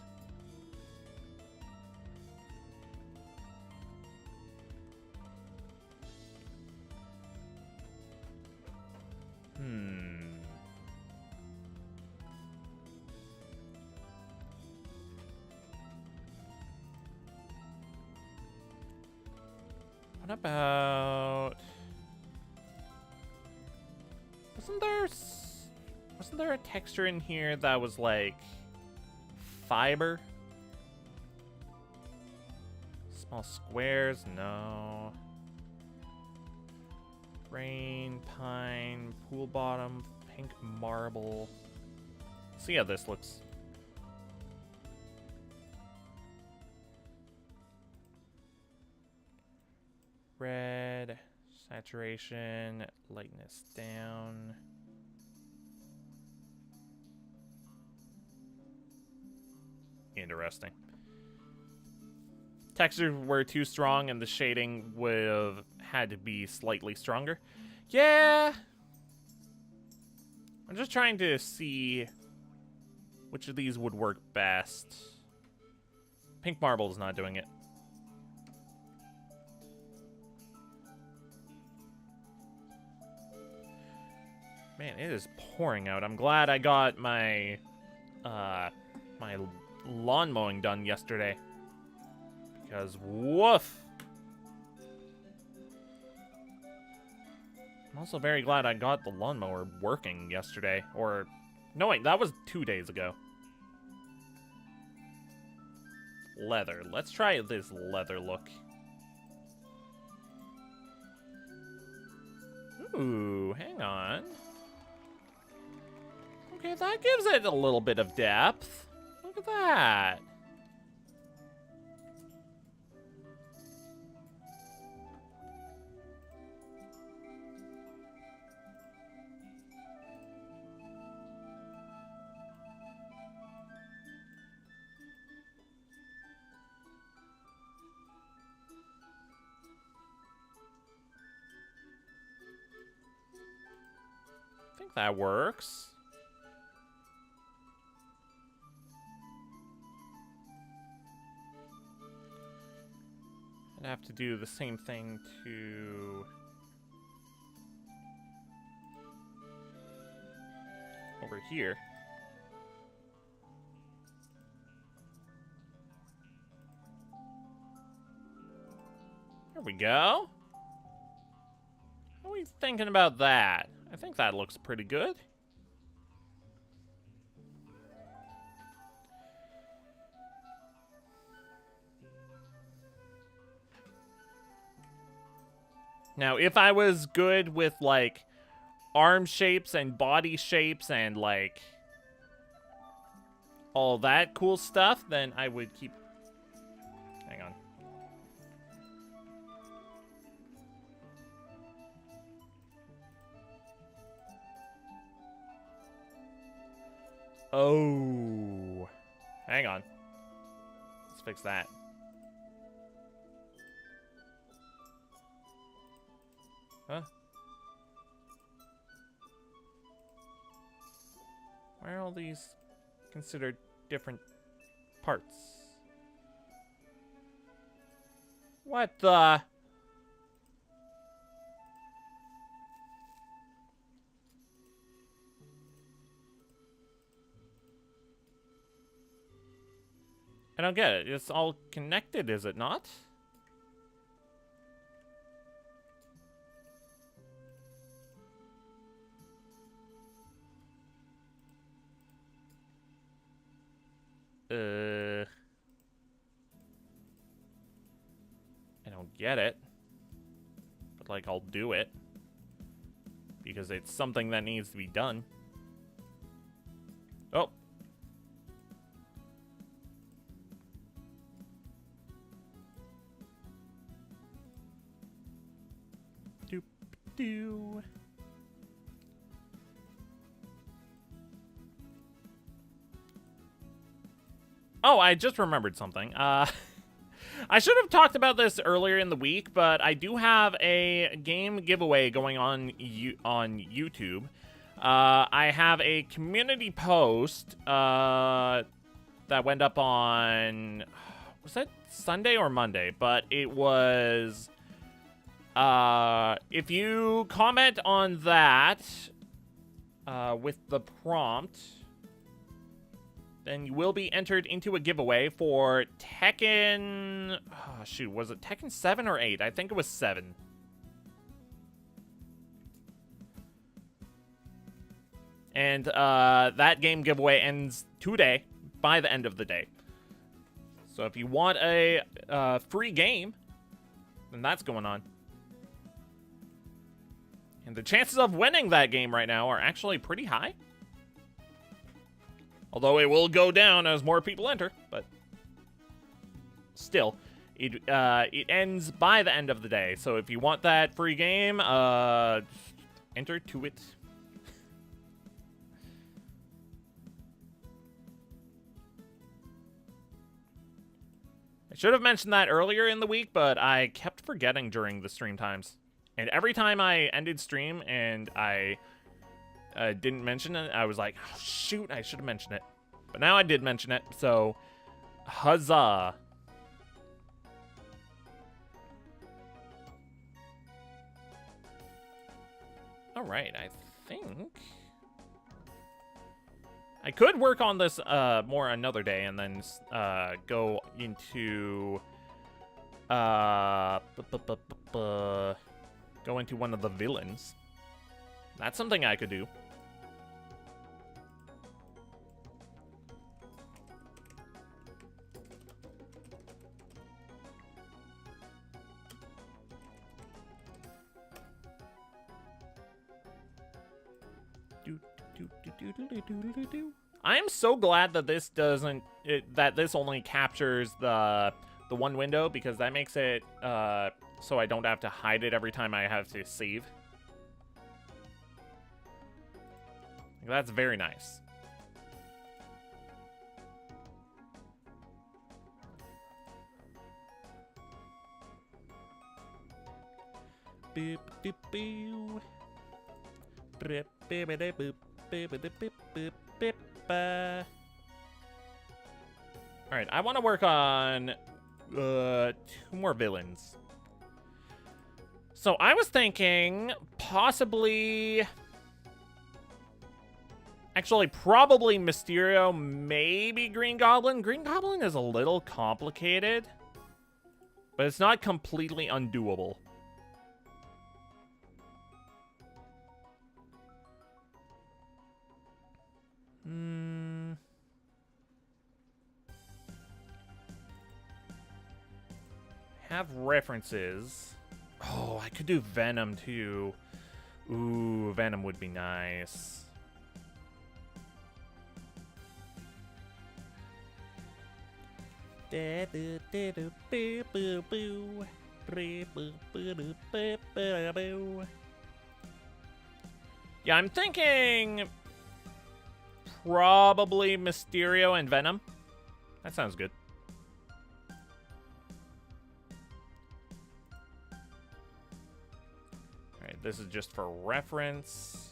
What about... Wasn't there a texture in here that was like fiber? Small squares? No. Rain, pine, pool bottom, pink marble. See how this looks. Red, saturation, lightness down. Interesting. Textures were too strong and the shading would have had to be slightly stronger. Yeah. I'm just trying to see which of these would work best. Pink marble is not doing it. Man, it is pouring out. I'm glad I got my my lawn mowing done yesterday. Because woof. I'm also very glad I got the lawnmower working yesterday. Or no, wait, that was 2 days ago. Leather. Let's try this leather look. Ooh, hang on. Okay, that gives it a little bit of depth. Look at that. I think that works. I'd have to do the same thing to over here. There we go. What are we thinking about that? I think that looks pretty good. Now, if I was good with, like, arm shapes and body shapes and, like, all that cool stuff, then I would keep... Hang on. Oh. Hang on. Let's fix that. Huh? Why are all these considered different parts? What the? I don't get it. It's all connected, is it not? don't get it. But, like, I'll do it. Because it's something that needs to be done. Oh. Doop-doo. Oh, I just remembered something. I should have talked about this earlier in the week, but I do have a game giveaway going on YouTube. I have a community post that went up on, was that Sunday or Monday? But it was, if you comment on that with the prompt, then you will be entered into a giveaway for Tekken... Oh, shoot, was it Tekken 7 or 8? I think it was 7. And that game giveaway ends today, by the end of the day. So if you want a free game, then that's going on. And the chances of winning that game right now are actually pretty high. Although it will go down as more people enter, but still, it ends by the end of the day. So if you want that free game, enter to it. I should have mentioned that earlier in the week, but I kept forgetting during the stream times. And every time I ended stream and I didn't mention it, I was like, oh, shoot, I should have mentioned it. But now I did mention it, so huzzah. All right, I think I could work on this more another day and then go into go into one of the villains. That's something I could do. I am so glad that this doesn't that this only captures the one window, because that makes it so I don't have to hide it every time I have to save. That's very nice. Boop boop boo. Boop boop boop. Alright, I want to work on 2 more villains. So I was thinking possibly... Actually, probably Mysterio, maybe Green Goblin. Green Goblin is a little complicated, but it's not completely undoable. Have references. Oh, I could do Venom too. Ooh, Venom would be nice. Yeah, I'm thinking probably Mysterio and Venom. That sounds good. Alright, this is just for reference.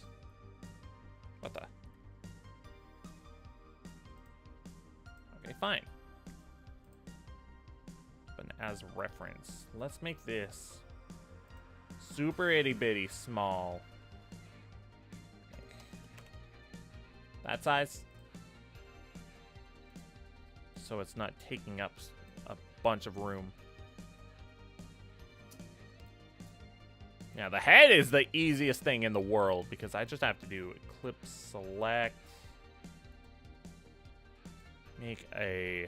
What the? Okay, fine. But as reference, let's make this super itty bitty small. That size. So it's not taking up a bunch of room. Now the head is the easiest thing in the world because I just have to do eclipse select. Make a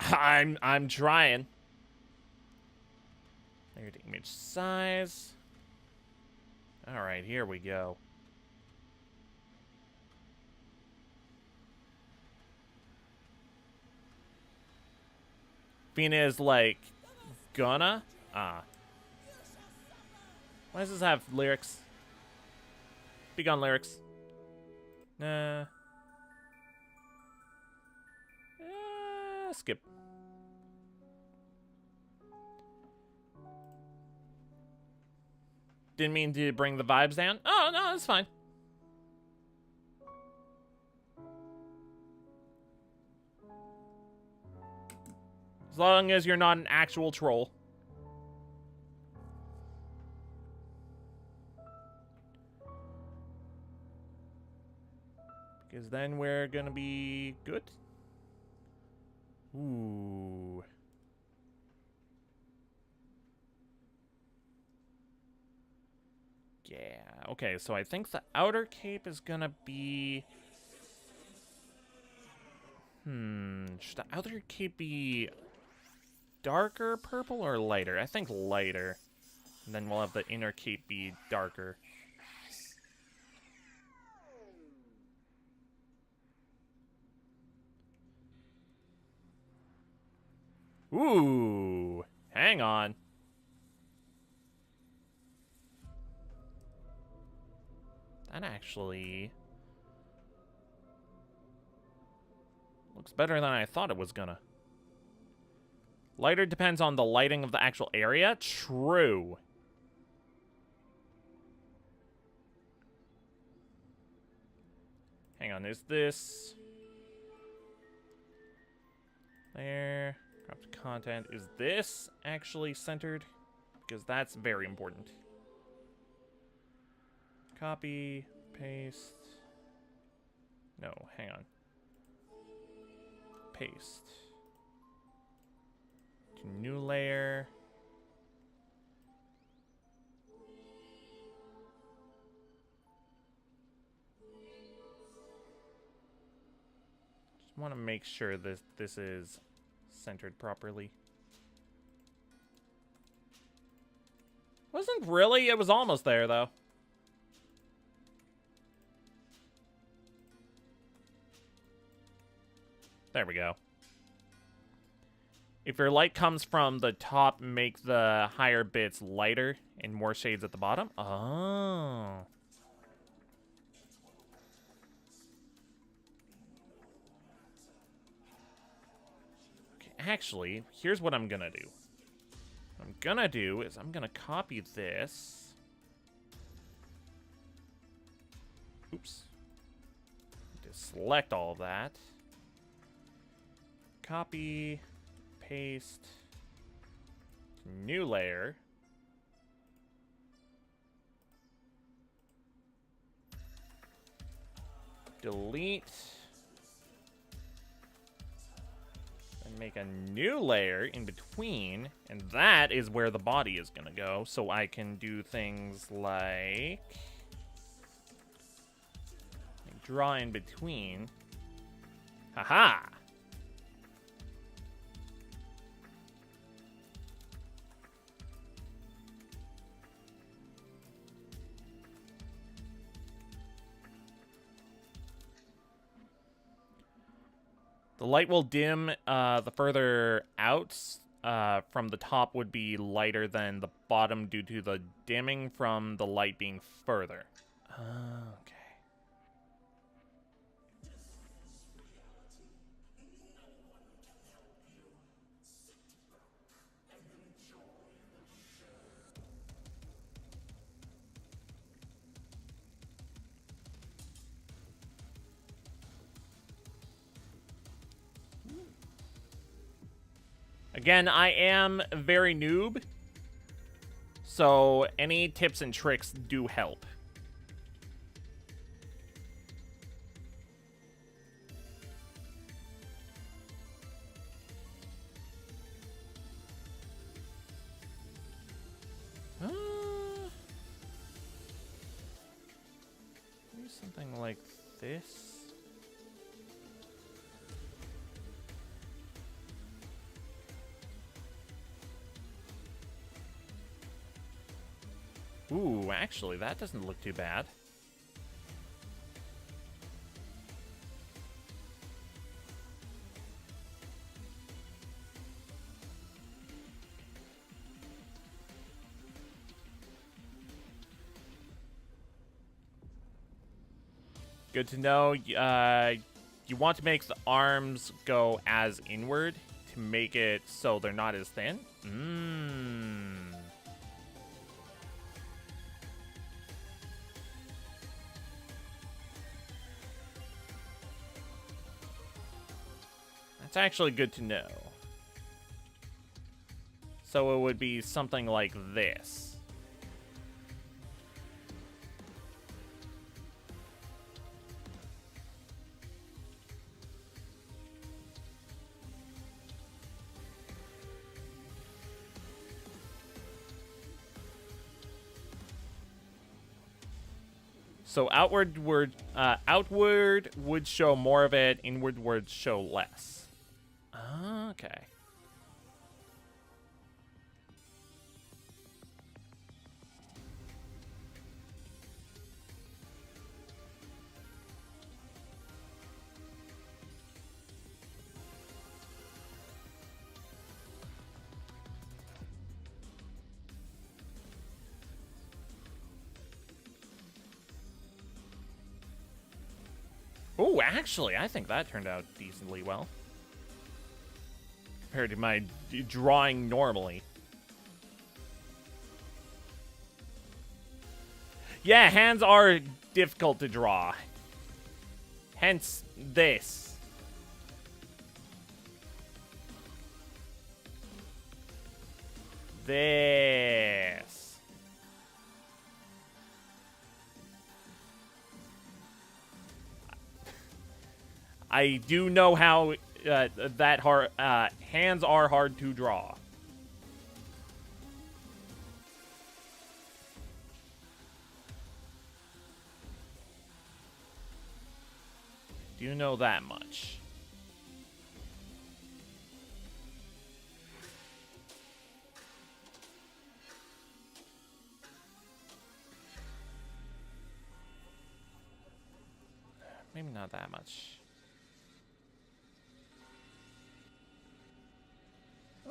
I'm trying. Layered image size. All right, here we go. Fina is like gonna. Why does this have lyrics? Speak on lyrics. Nah. Skip. Didn't mean to bring the vibes down. Oh, no, that's fine. As long as you're not an actual troll. Because then we're gonna be good. Ooh. Yeah, okay, so I think the outer cape is gonna be... should the outer cape be darker purple or lighter? I think lighter. And then we'll have the inner cape be darker. Ooh, hang on. That actually looks better than I thought it was gonna. Lighter depends on the lighting of the actual area. True. Hang on, is this... There. Cropped content. Is this actually centered? Because that's very important. Copy, paste. No, hang on. Paste. To new layer. Just want to make sure this is centered properly. Wasn't really, it was almost there though. There we go. If your light comes from the top, make the higher bits lighter and more shades at the bottom. Oh. Okay, actually, here's what I'm gonna do. What I'm gonna do is I'm gonna copy this. Oops. Just select all of that. Copy, paste, new layer. Delete. And make a new layer in between. And that is where the body is gonna go. So I can do things like draw in between. Haha! The light will dim the further out from the top would be lighter than the bottom due to the dimming from the light being further. Okay. Again, I am very noob, so any tips and tricks do help. Maybe something like this. Ooh, actually, that doesn't look too bad. Good to know. You want to make the arms go as inward to make it so they're not as thin. That's actually good to know. So it would be something like this. So outward would show more of it, inward would show less. Okay. Oh, actually, I think that turned out decently well. Compared to my drawing normally. Yeah, hands are difficult to draw. Hence, this. This. I do know how hands are hard to draw. Do know that much. Maybe not that much.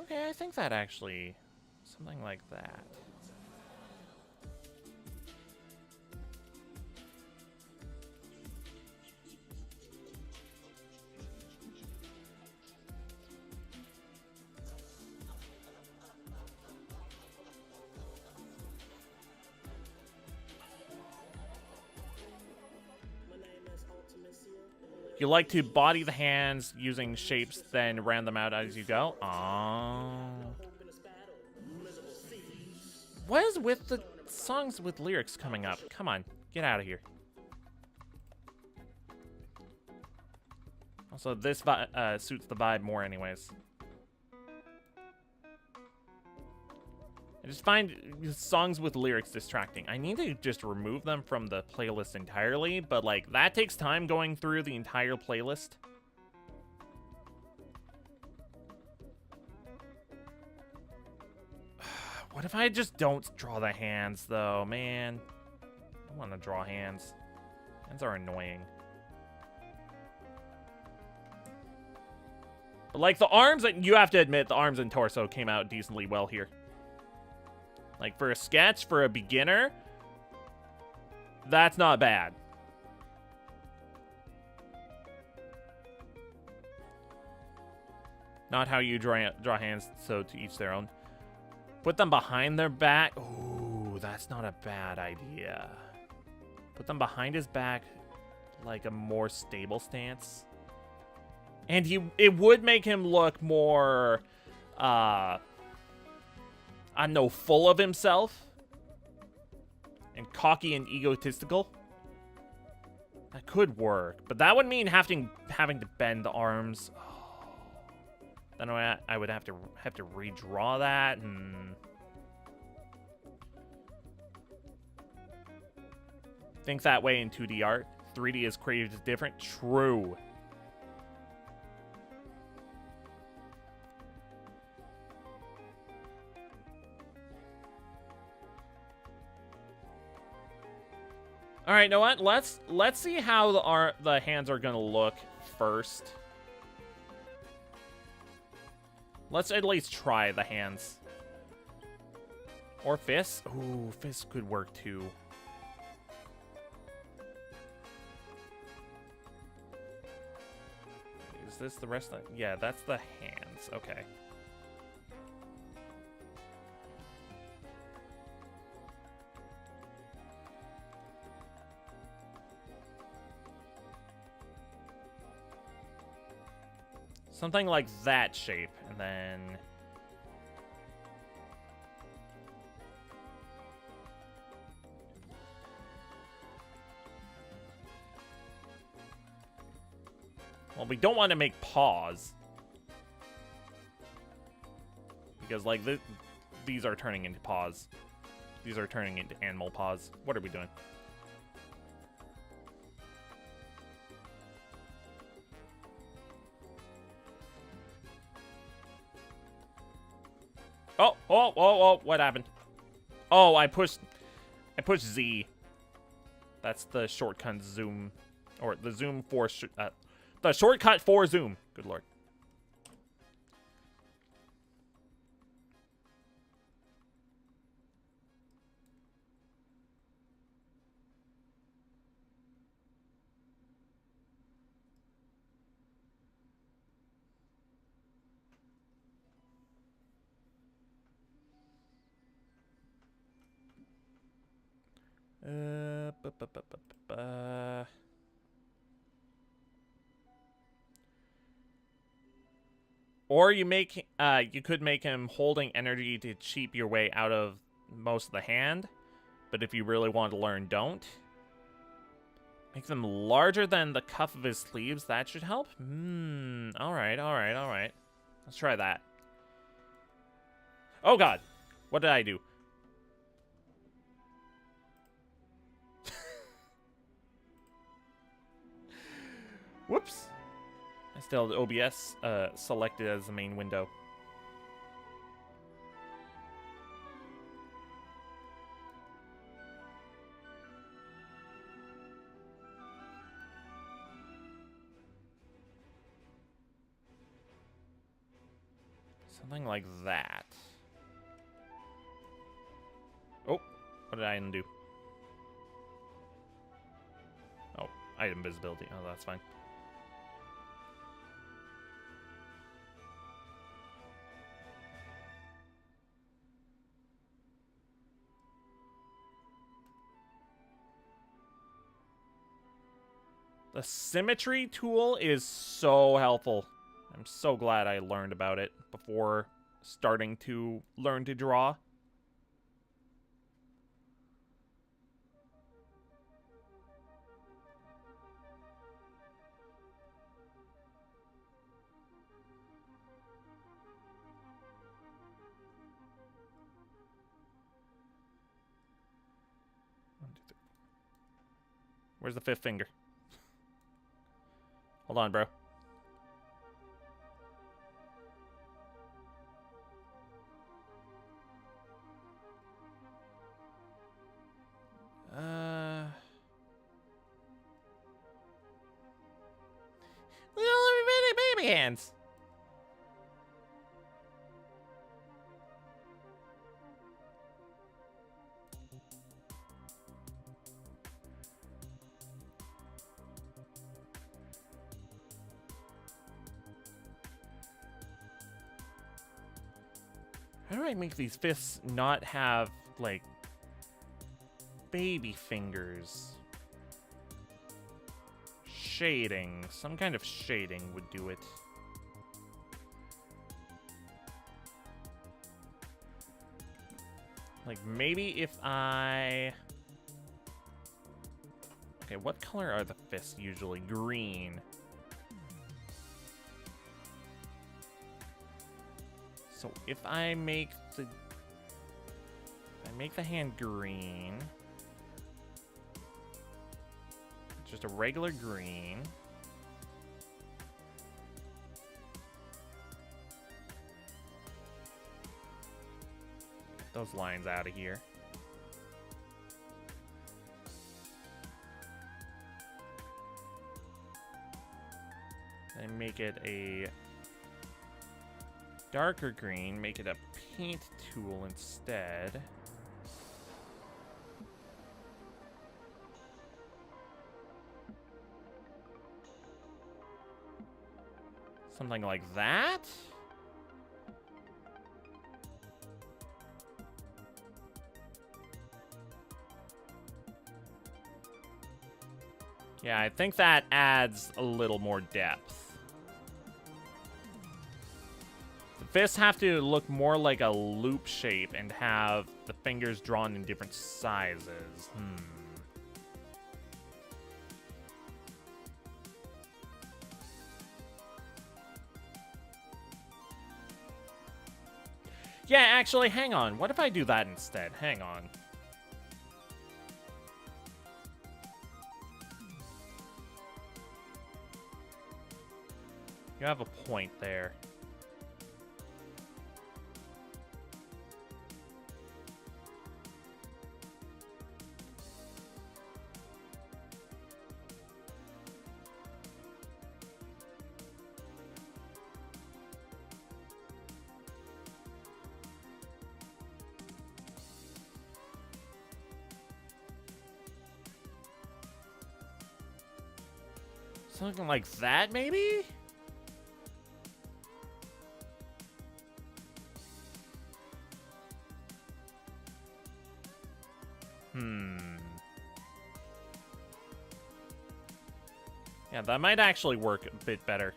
Okay, I think that actually, something like that. You like to body the hands using shapes, then round them out as you go. Oh. What is with the songs with lyrics coming up? Come on, get out of here. Also, this suits the vibe more anyways. I just find songs with lyrics distracting. I need to just remove them from the playlist entirely, but like that takes time going through the entire playlist. What if I just don't draw the hands though, man? I don't want to draw hands. Hands are annoying. But like the arms, you have to admit the arms and torso came out decently well here. Like, for a sketch, for a beginner, that's not bad. Not how you draw hands, so to each their own. Put them behind their back. Ooh, that's not a bad idea. Put them behind his back, like a more stable stance. And it would make him look more, I don't know, full of himself and cocky and egotistical. That could work, but that would mean having to bend the arms. Oh. Then I would have to redraw that and think that way in 2D art. 3D is created different. True. All right, you know what? Let's see how the hands are gonna look first. Let's at least try the hands. Or fists. Ooh, fists could work too. Is this the rest of the... Yeah, that's the hands. Okay. Something like that shape, and then... Well, we don't want to make paws. Because, like, these are turning into paws. These are turning into animal paws. What are we doing? Oh, what happened? Oh, I pushed Z. That's the shortcut zoom, or the zoom for, the shortcut for zoom. Good lord. Or you could make him holding energy to cheap your way out of most of the hand. But if you really want to learn, don't. Make them larger than the cuff of his sleeves. That should help. Alright. Let's try that. Oh god. What did I do? Whoops. I still have OBS selected as the main window. Something like that. Oh, what did I undo? Oh, item visibility. Oh, that's fine. The symmetry tool is so helpful. I'm so glad I learned about it before starting to learn to draw. Where's the fifth finger? Hold on, bro. Little bitty baby hands. How do I make these fists not have, like, baby fingers? Shading. Some kind of shading would do it. Like, maybe if I... Okay, what color are the fists usually? Green. So if I make the... hand green... Just a regular green. Get those lines out of here. make it a darker green, make it a paint tool instead. Something like that? Yeah, I think that adds a little more depth. The fists have to look more like a loop shape and have the fingers drawn in different sizes. Yeah, actually, hang on. What if I do that instead? Hang on. You have a point there. Something like that, maybe? Yeah, that might actually work a bit better.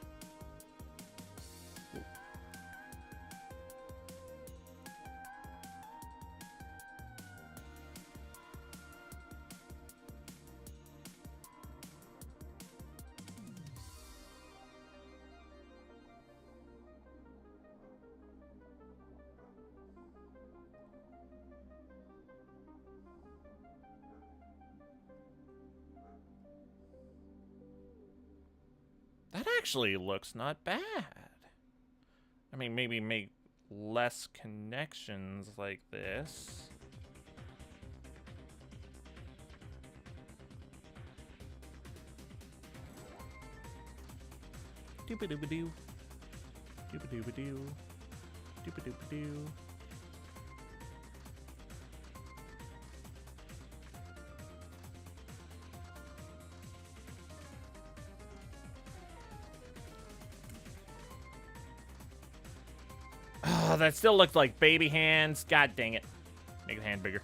That actually looks not bad. I mean, maybe make less connections like this. Doop-a-doop-a-doo. Doop-a-doop-a-doo. Doop-a-doop-a-doo. Oh, that still looked like baby hands. God dang it. Make the hand bigger.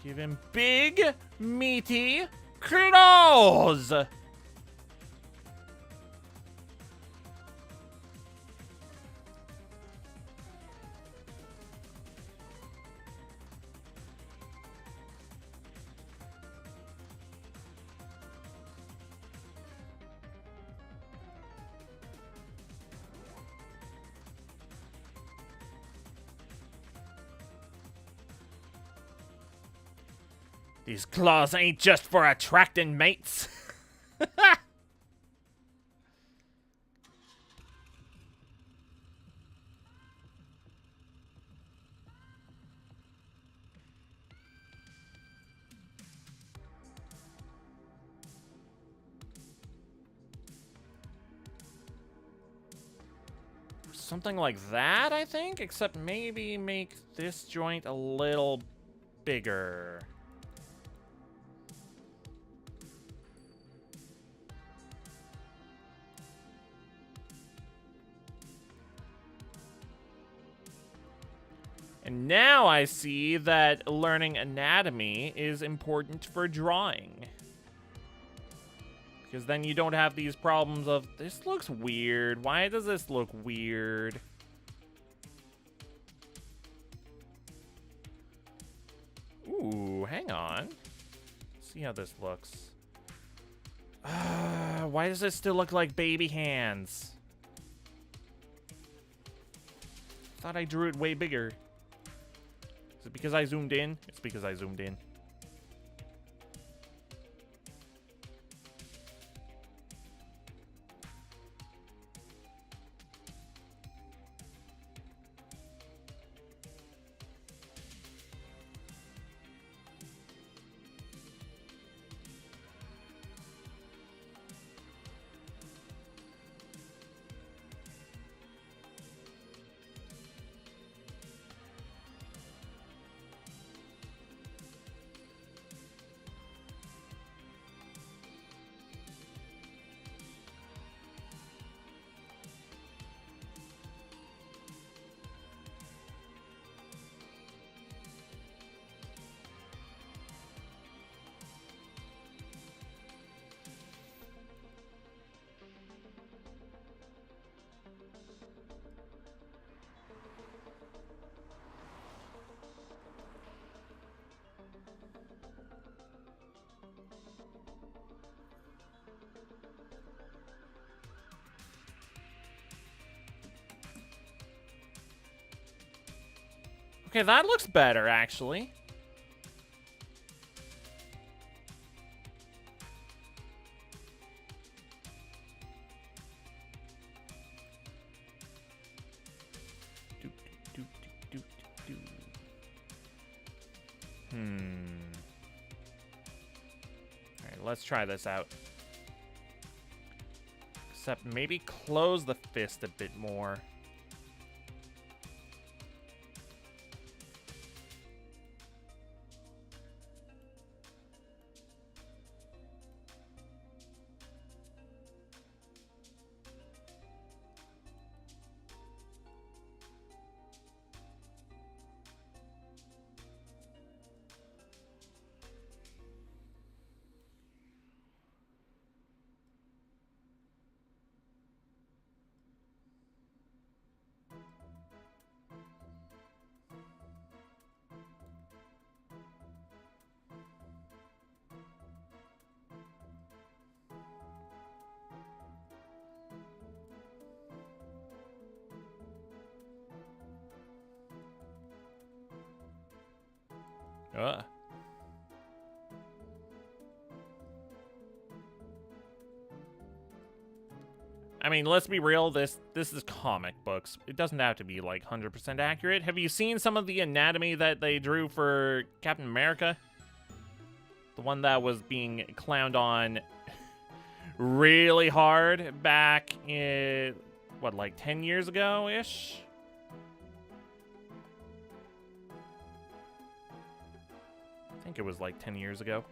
Give him big, meaty claws. These claws ain't just for attracting mates. Something like that, I think, except maybe make this joint a little bigger. And now I see that learning anatomy is important for drawing. Because then you don't have these problems of, this looks weird. Why does this look weird? Ooh, hang on. See how this looks. Why does it still look like baby hands? Thought I drew it way bigger. Is it because I zoomed in? It's because I zoomed in. Okay, that looks better, actually. Alright, let's try this out. Except maybe close the fist a bit more. Ugh. I mean, let's be real, this is comic books. It doesn't have to be, like, 100% accurate. Have you seen some of the anatomy that they drew for Captain America? The one that was being clowned on really hard back in, what, like 10 years ago-ish? I think it was like 10 years ago.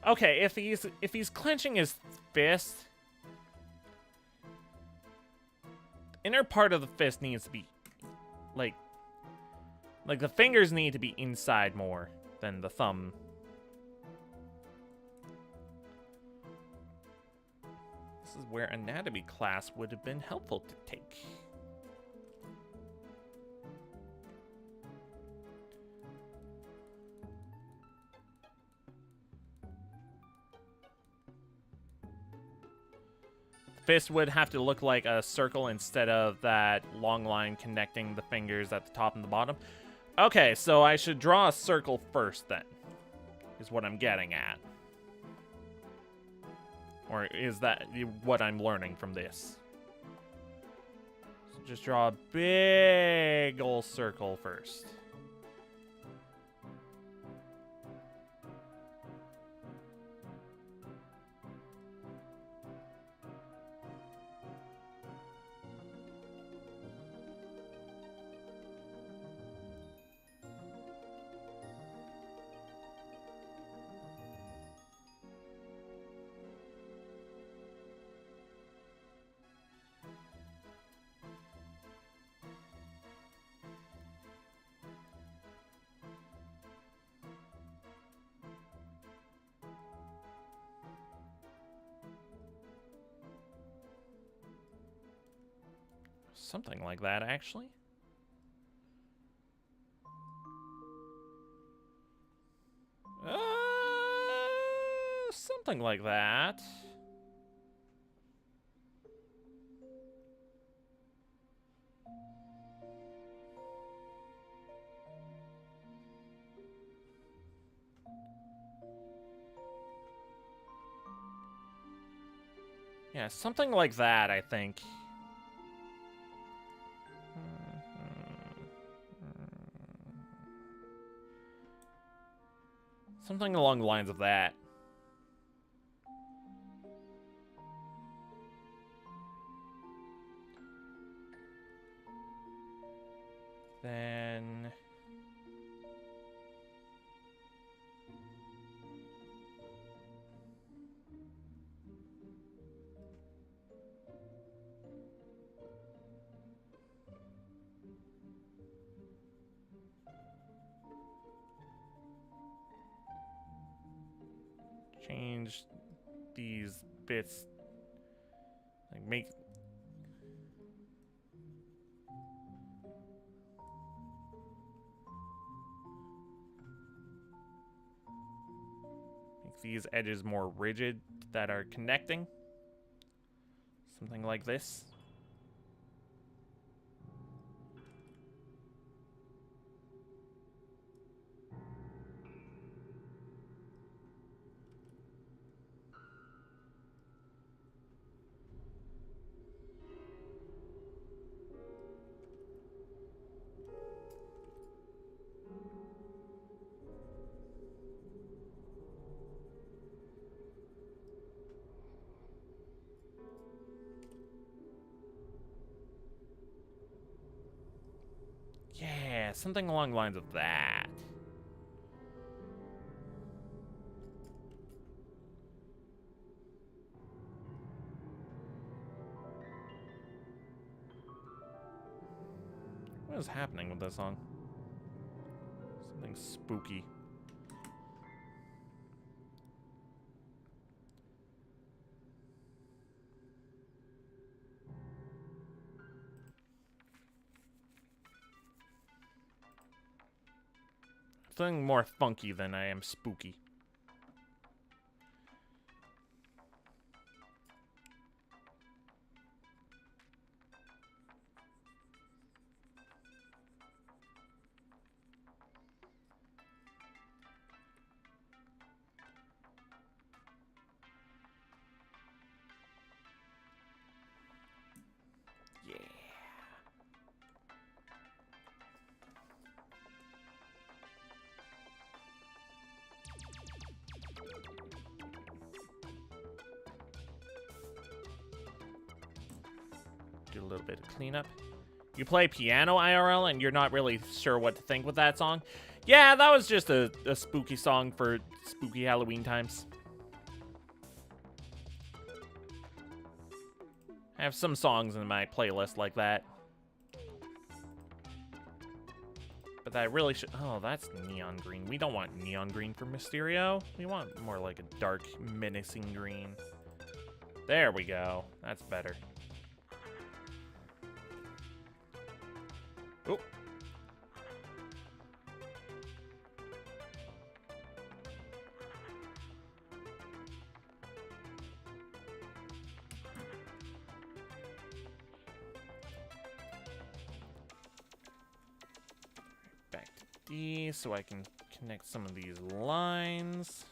Okay, if he's clenching his fist, the inner part of the fist needs to be like the fingers need to be inside more than the thumb. This is where anatomy class would have been helpful to take. Fist would have to look like a circle instead of that long line connecting the fingers at the top and the bottom. Okay, so I should draw a circle first then, is what I'm getting at. Or is that what I'm learning from this? So just draw a big old circle first. Something like that, actually. Something like that. Yeah, something like that, I think. Something along the lines of that. Then... change these bits. Like make these edges more rigid that are connecting. Something like this. Yeah, something along the lines of that. What is happening with this song? Something spooky. Something more funky than I am spooky. Yeah. Do a little bit of cleanup. You play piano IRL and you're not really sure what to think with that song? Yeah, that was just a spooky song for spooky Halloween times. I have some songs in my playlist like that. But that really should... Oh, that's neon green. We don't want neon green for Mysterio. We want more like a dark, menacing green. There we go. That's better. Oh. Back to D so I can connect some of these lines.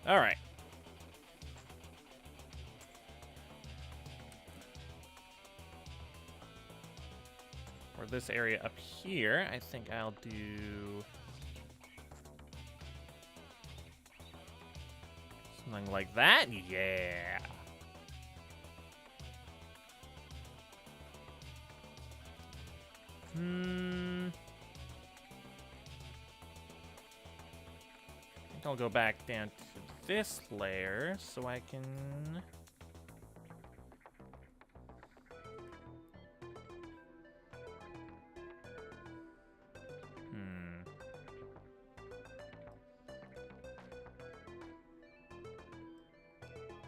All right. For this area up here, I think I'll do something like that. Yeah. I think I'll go back down to this layer so I can...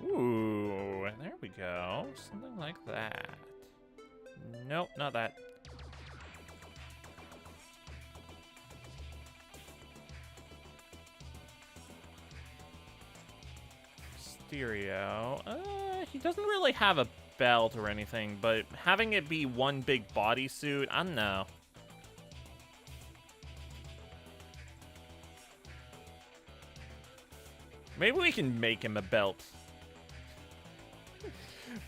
Ooh, there we go. Something like that. Nope, not that. Stereo. He doesn't really have a belt or anything, but having it be one big bodysuit, I don't know. Maybe we can make him a belt.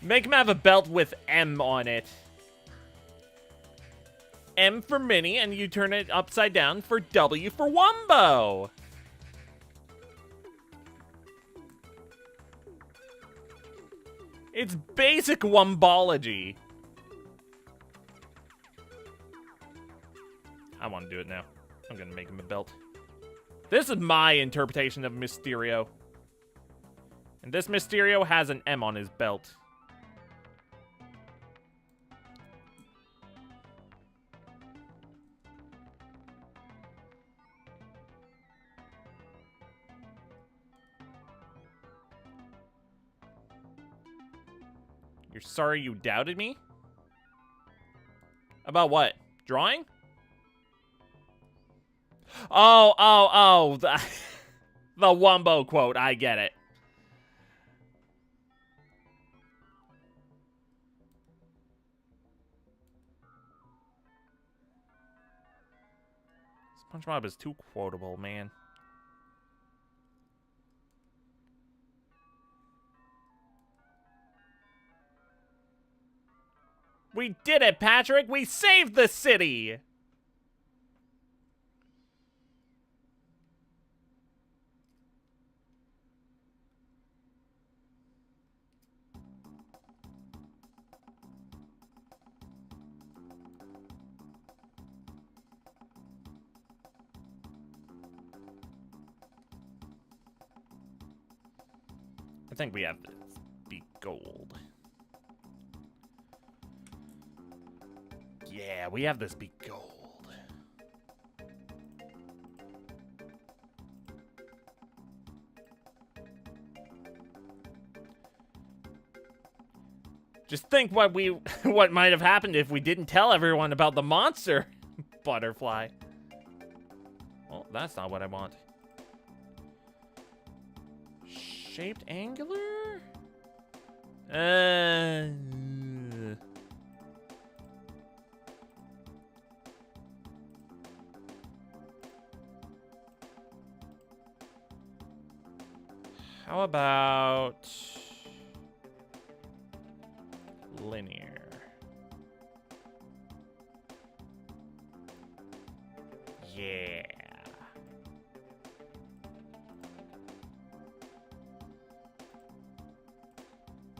Make him have a belt with M on it. M for mini, and you turn it upside down for W for Wumbo. It's basic Wumbology. I want to do it now. I'm gonna make him a belt. This is my interpretation of Mysterio. And this Mysterio has an M on his belt. You're sorry you doubted me? About what? Drawing? Oh. The Wumbo quote. I get it. SpongeBob is too quotable, man. We did it, Patrick! We saved the city! I think we have this be gold. Yeah, we have this be gold. Just think what might have happened if we didn't tell everyone about the monster butterfly. Well, that's not what I want. Shaped angular? How about linear? Yeah.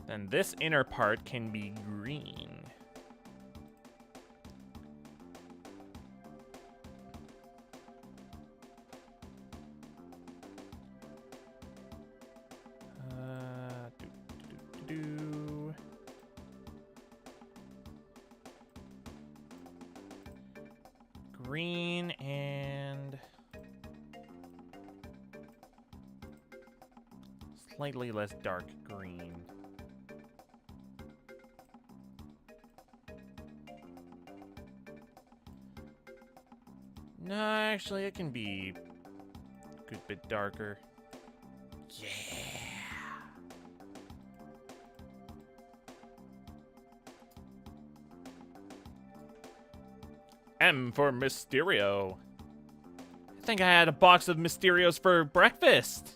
Then this inner part can be green. Green and slightly less dark green. No, actually, it can be a good bit darker. Yeah. M for Mysterio. I think I had a box of Mysterios for breakfast.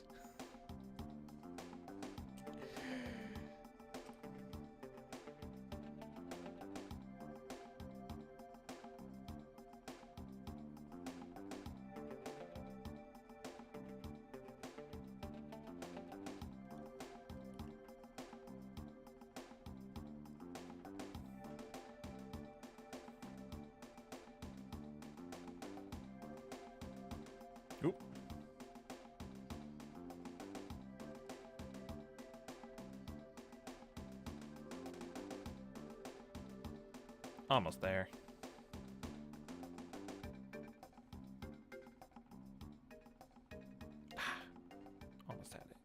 Oop. Almost there. Almost had it.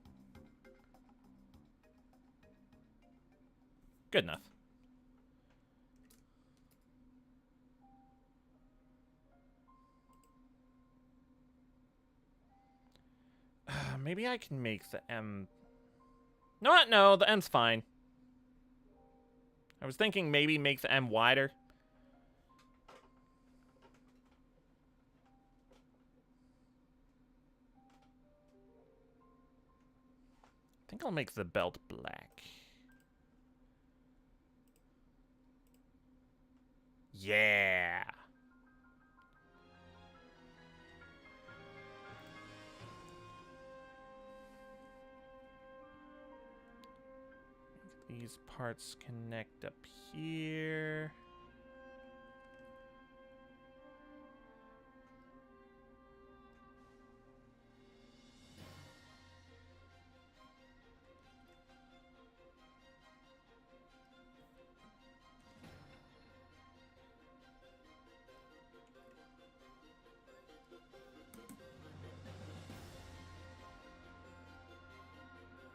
Good enough. Maybe I can make the M... No, what? No, the M's fine. I was thinking maybe make the M wider. I think I'll make the belt black. Yeah. These parts connect up here.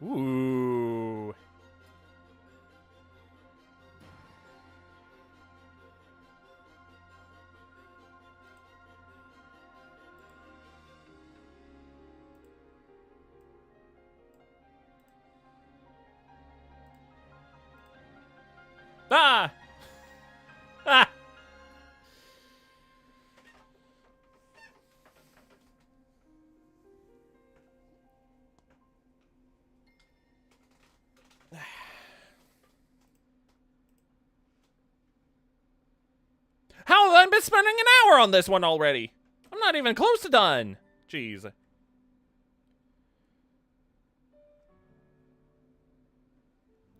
Ooh. Ah! Ah! How have I been spending an hour on this one already? I'm not even close to done. Jeez.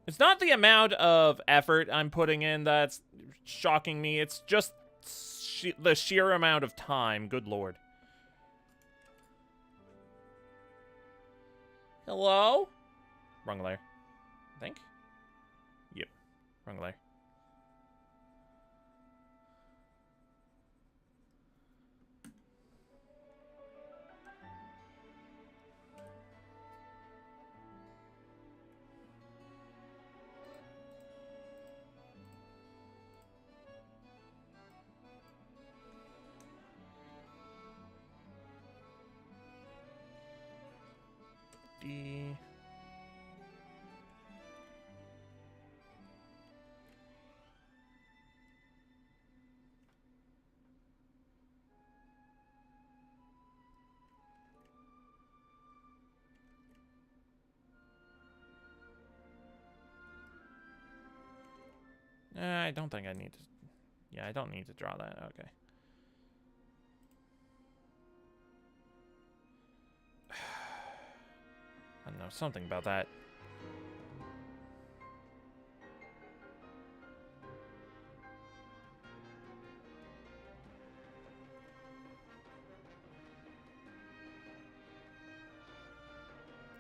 It's not the amount of effort I'm putting in that's shocking me. It's just the sheer amount of time. Good lord. Hello? Wrong layer. I think. Yep. Wrong layer. D. I don't think I need to. Yeah, I don't need to draw that. Okay. I don't know, something about that.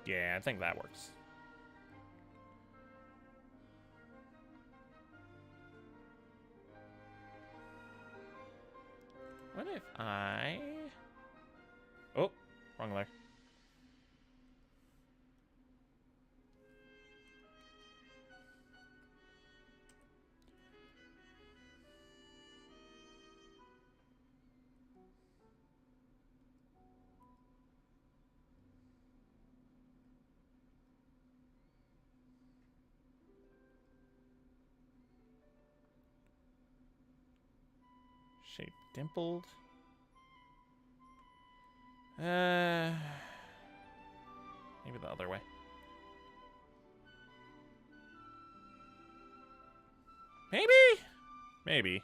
Yeah, I think that works. What if I... Oh, wrong layer. Shape dimpled. Maybe the other way. Maybe? Maybe.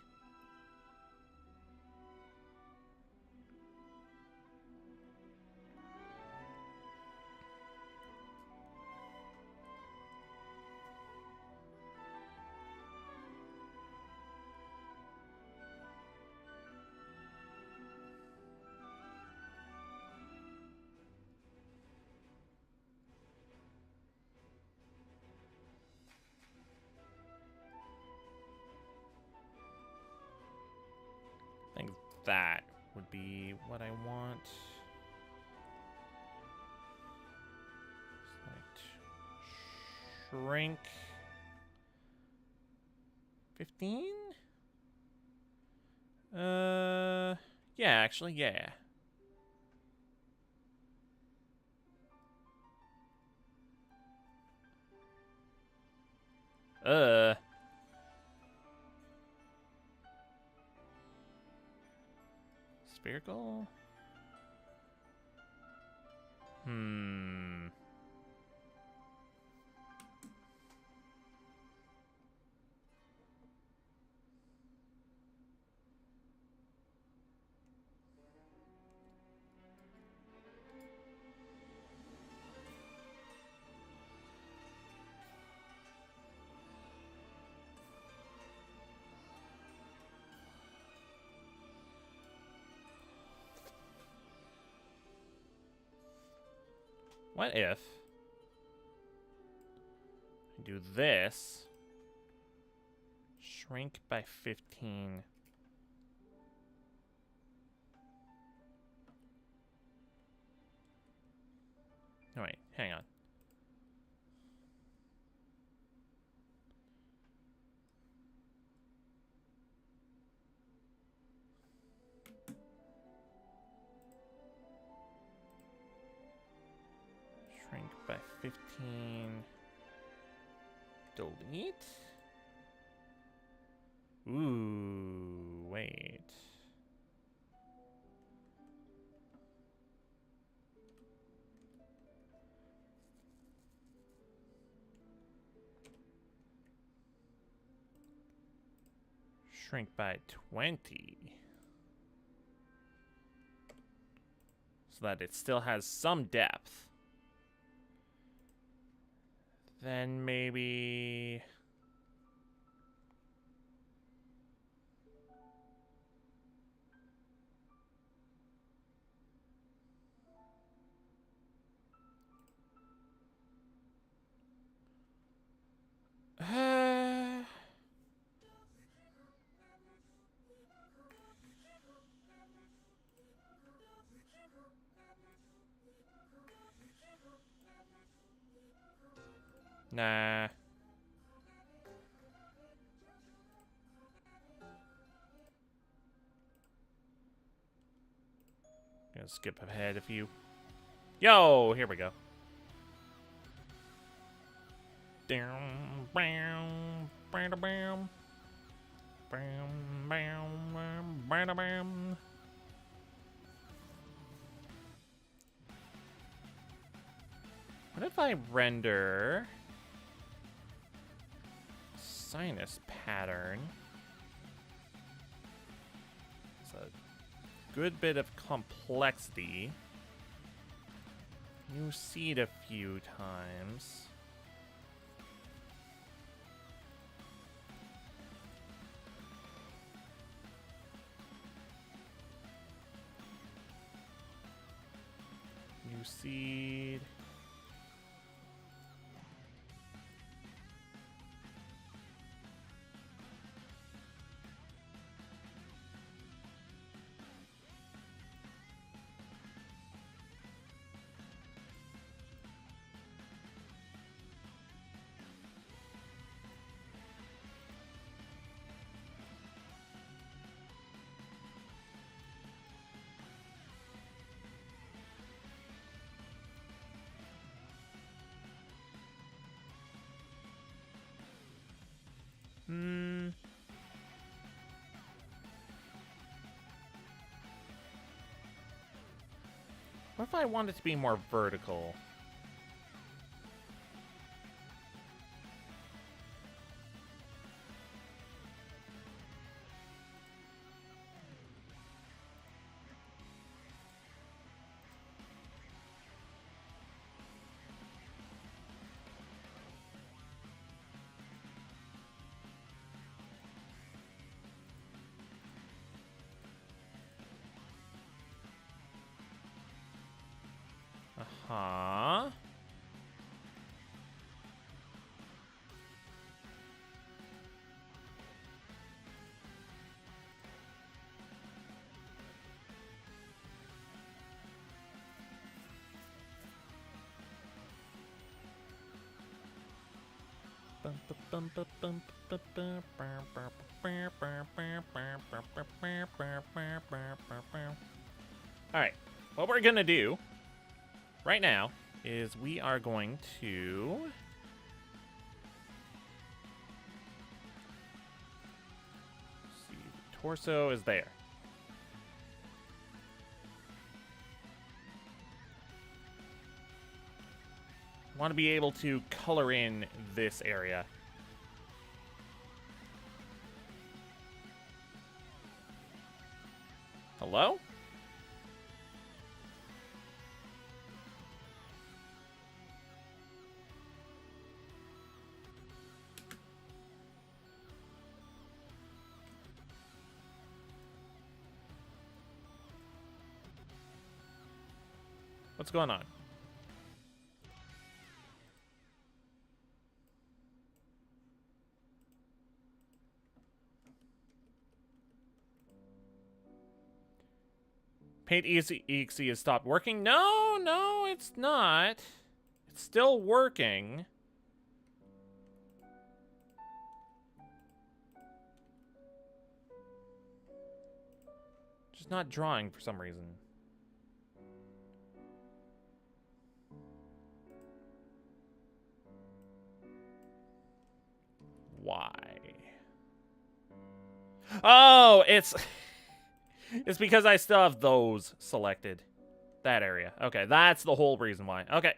I think that would be what I want. Select shrink 15? Yeah, actually, yeah. Spherical? What if I do this? Shrink by 15. Oh, wait, hang on. 15. Delete? Ooh, wait. Shrink by 20. So that it still has some depth. Then maybe... Nah. Gonna skip ahead a few. Yo, here we go. What if I render sinus pattern? It's a good bit of complexity. You see it a few times. New seed. What if I want it to be more vertical? Uh-huh. All right, what we're gonna do right now is we are going to see, the torso is there. I want to be able to color in this area. Hello? What's going on? Paint exe has stopped working? No, no, it's not. It's still working. Just not drawing for some reason. Why? Oh, it's... It's because I still have those selected. That area. Okay, that's the whole reason why. Okay.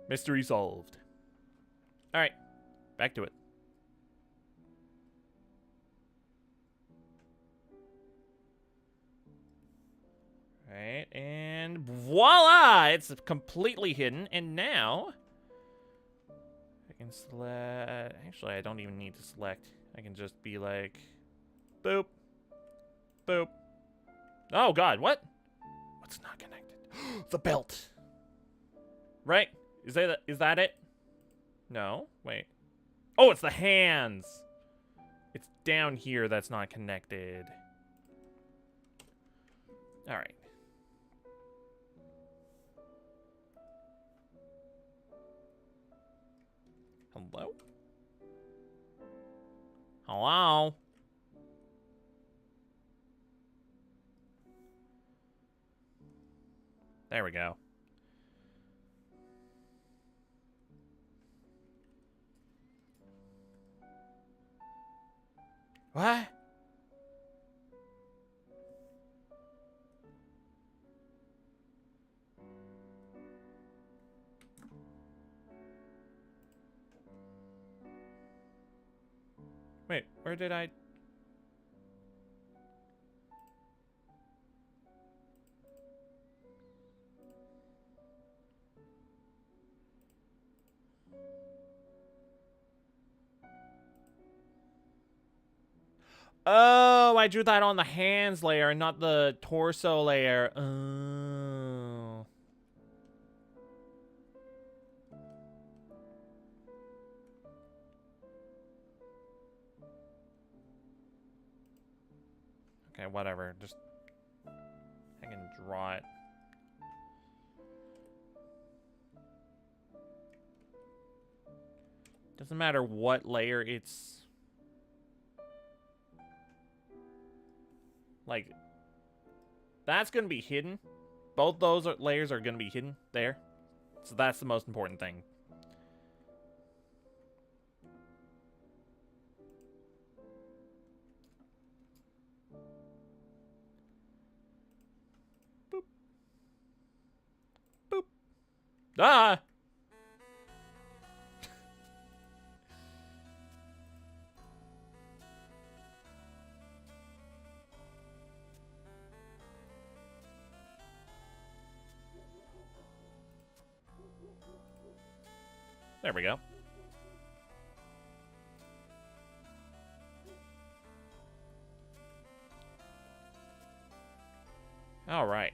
Mystery solved. Alright, back to it. Alright, and voila! It's completely hidden, and now... I can select... Actually, I don't even need to select. I can just be like... Boop. Boop. Oh, God, what? What's not connected? The belt! Right? Is that it? No? Wait. Oh, it's the hands! It's down here that's not connected. Alright. Hello? Hello? There we go. What? Wait, where did I... Oh, I drew that on the hands layer, not the torso layer. Oh. Okay, whatever. Just... I can draw it. Doesn't matter what layer it's... Like, that's going to be hidden. Both those layers are going to be hidden there. So that's the most important thing. Boop. Boop. Ah! There we go. All right.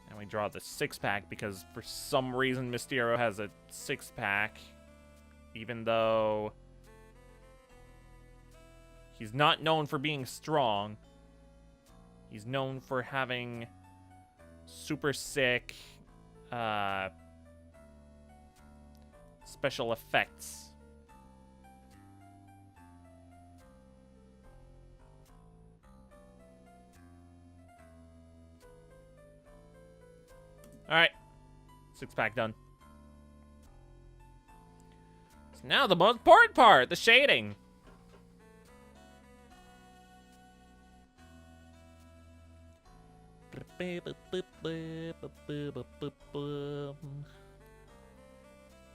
And we draw the six-pack because for some reason Mysterio has a six-pack, even though he's not known for being strong. He's known for having super sick special effects. Alright. Six-pack done. So now the most important part, the shading.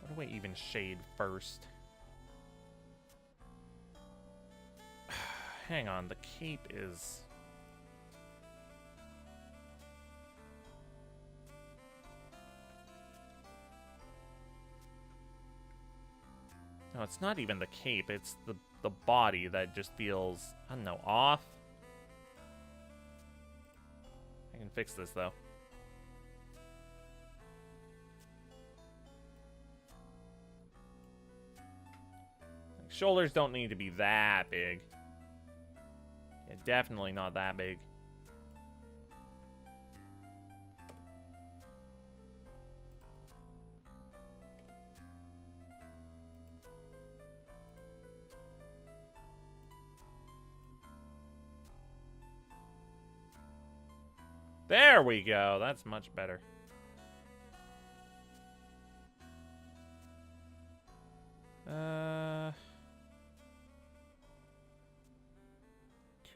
What do I even shade first? Hang on, the cape is... No, it's not even the cape, it's the body that just feels, I don't know, off. I can fix this, though. Like, shoulders don't need to be that big. Yeah, definitely not that big. There we go. That's much better.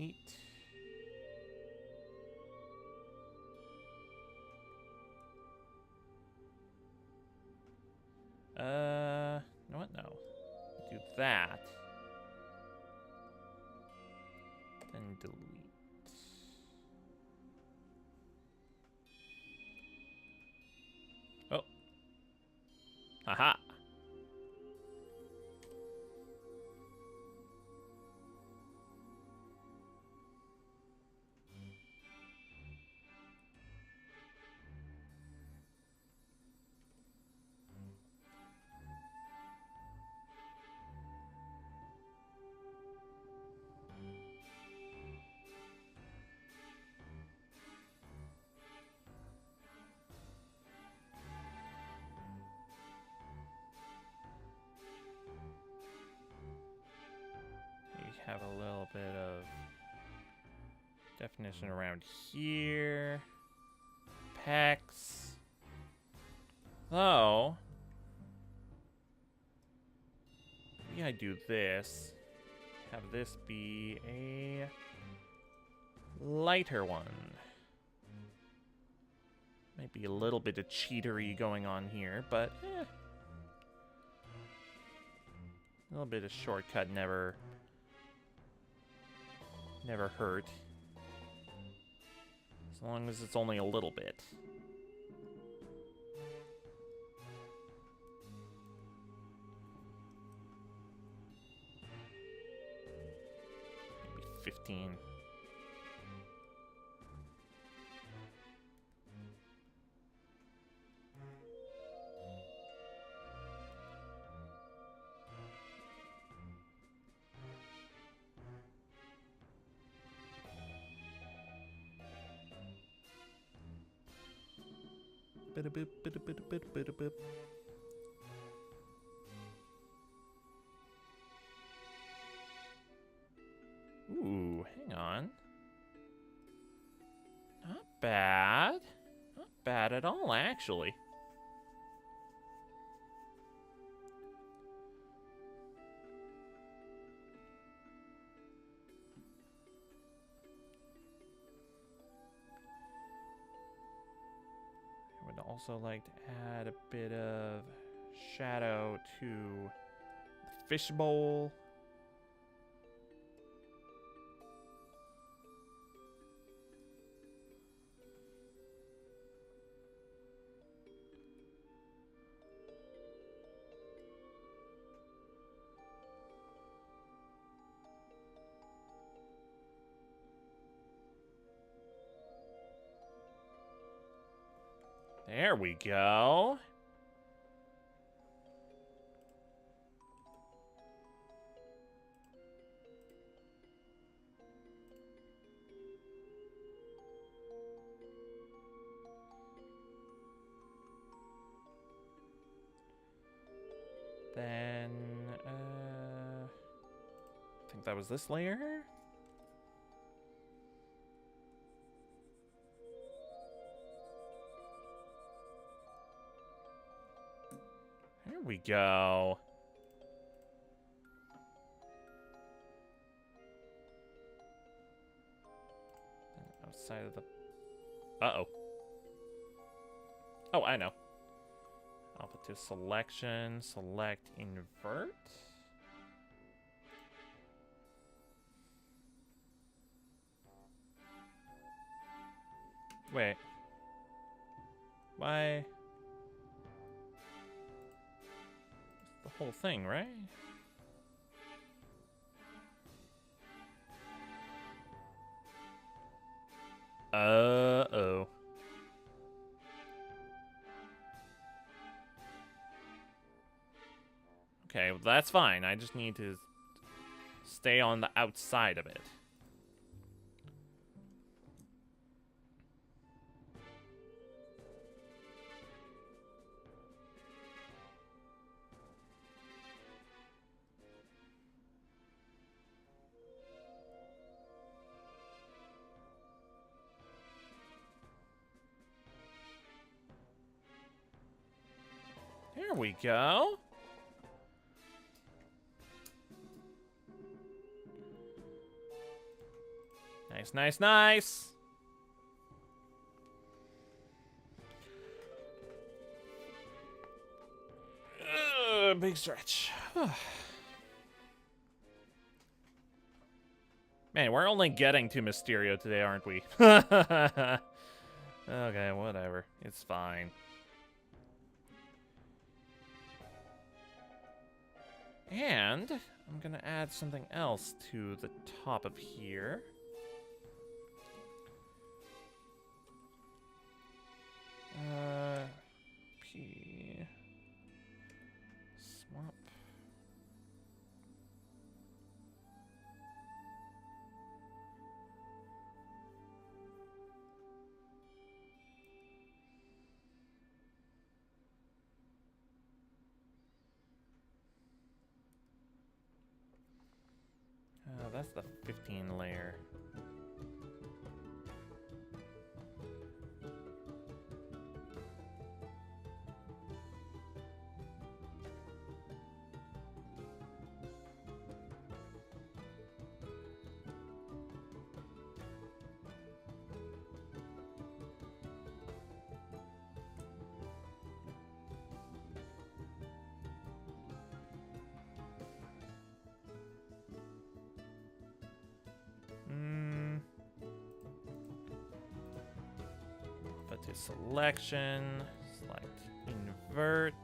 delete. You know what? No. Do that. Then delete. Oh. Haha. Have a little bit of definition around here. Pecs. Oh. Maybe I do this. Have this be a lighter one. Might be a little bit of cheatery going on here, but eh. A little bit of shortcut never hurt. As long as it's only a little bit. Maybe 15. Ooh, hang on. Not bad. Not bad at all, actually. Also like to add a bit of shadow to the fishbowl. There we go. Then, I think that was this layer. There we go. Outside of the... Uh-oh. Oh, I know. Alpha to selection, select invert. Wait. Why? It's the whole thing, right? Uh-oh. Okay, well, that's fine. I just need to stay on the outside of it. There we go. Nice, nice, nice. Big stretch. Man, we're only getting to Mysterio today, aren't we? Okay, whatever. It's fine. And I'm gonna add something else to the top of here. P. Swap. That's the 15 layer. To selection, select invert.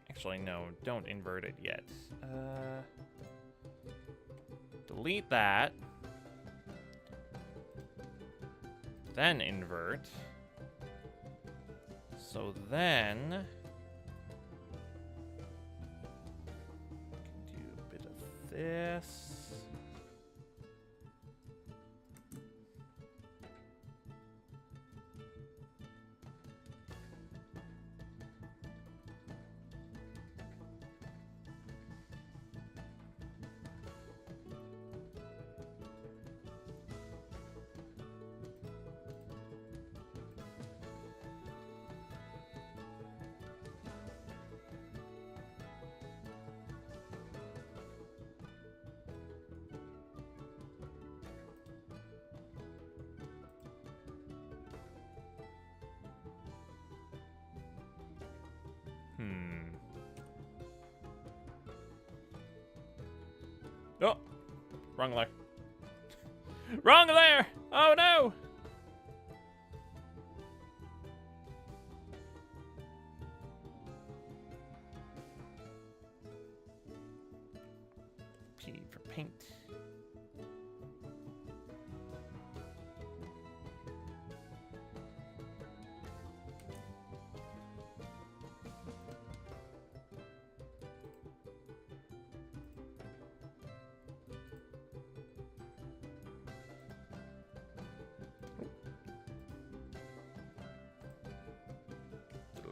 Actually, no, don't invert it yet. Delete that. Then invert. So then do a bit of this. Oh, wrong layer. Wrong layer! Oh no! P for paint.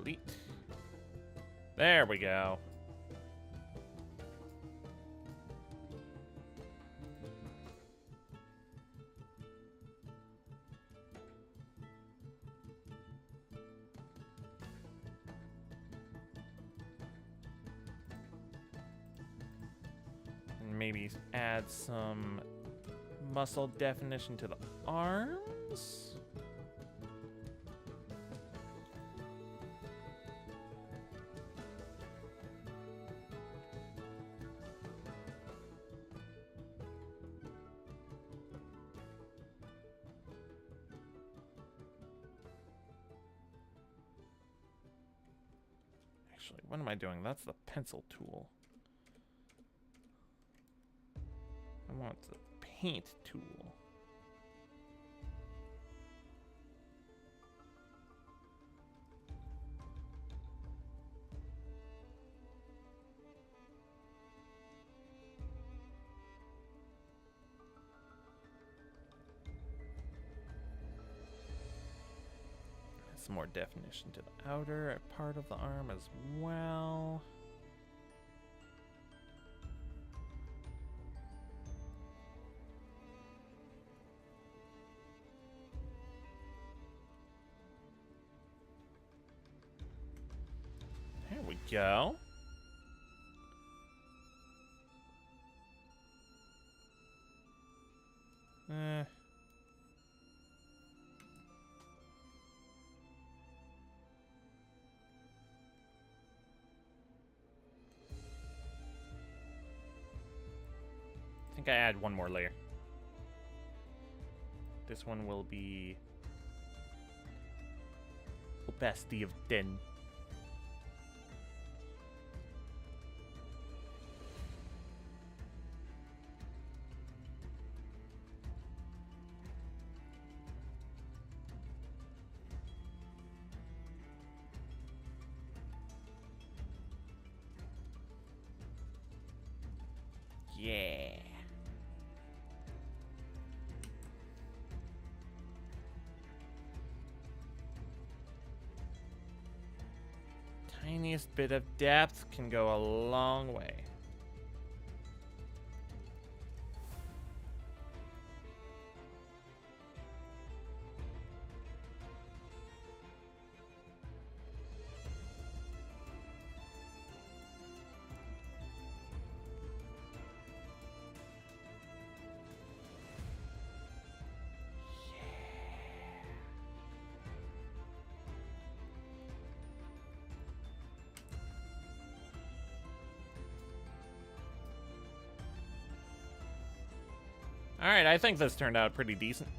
Delete. There we go. And maybe add some muscle definition to the arms. Actually, what am I doing? That's the pencil tool. I want the paint tool. Some more definition to the outer part of the arm as well. There we go. think I add one more layer. This one will be opacity of 10. Yeah. Tiniest bit of depth can go a long way. Alright, I think this turned out pretty decent.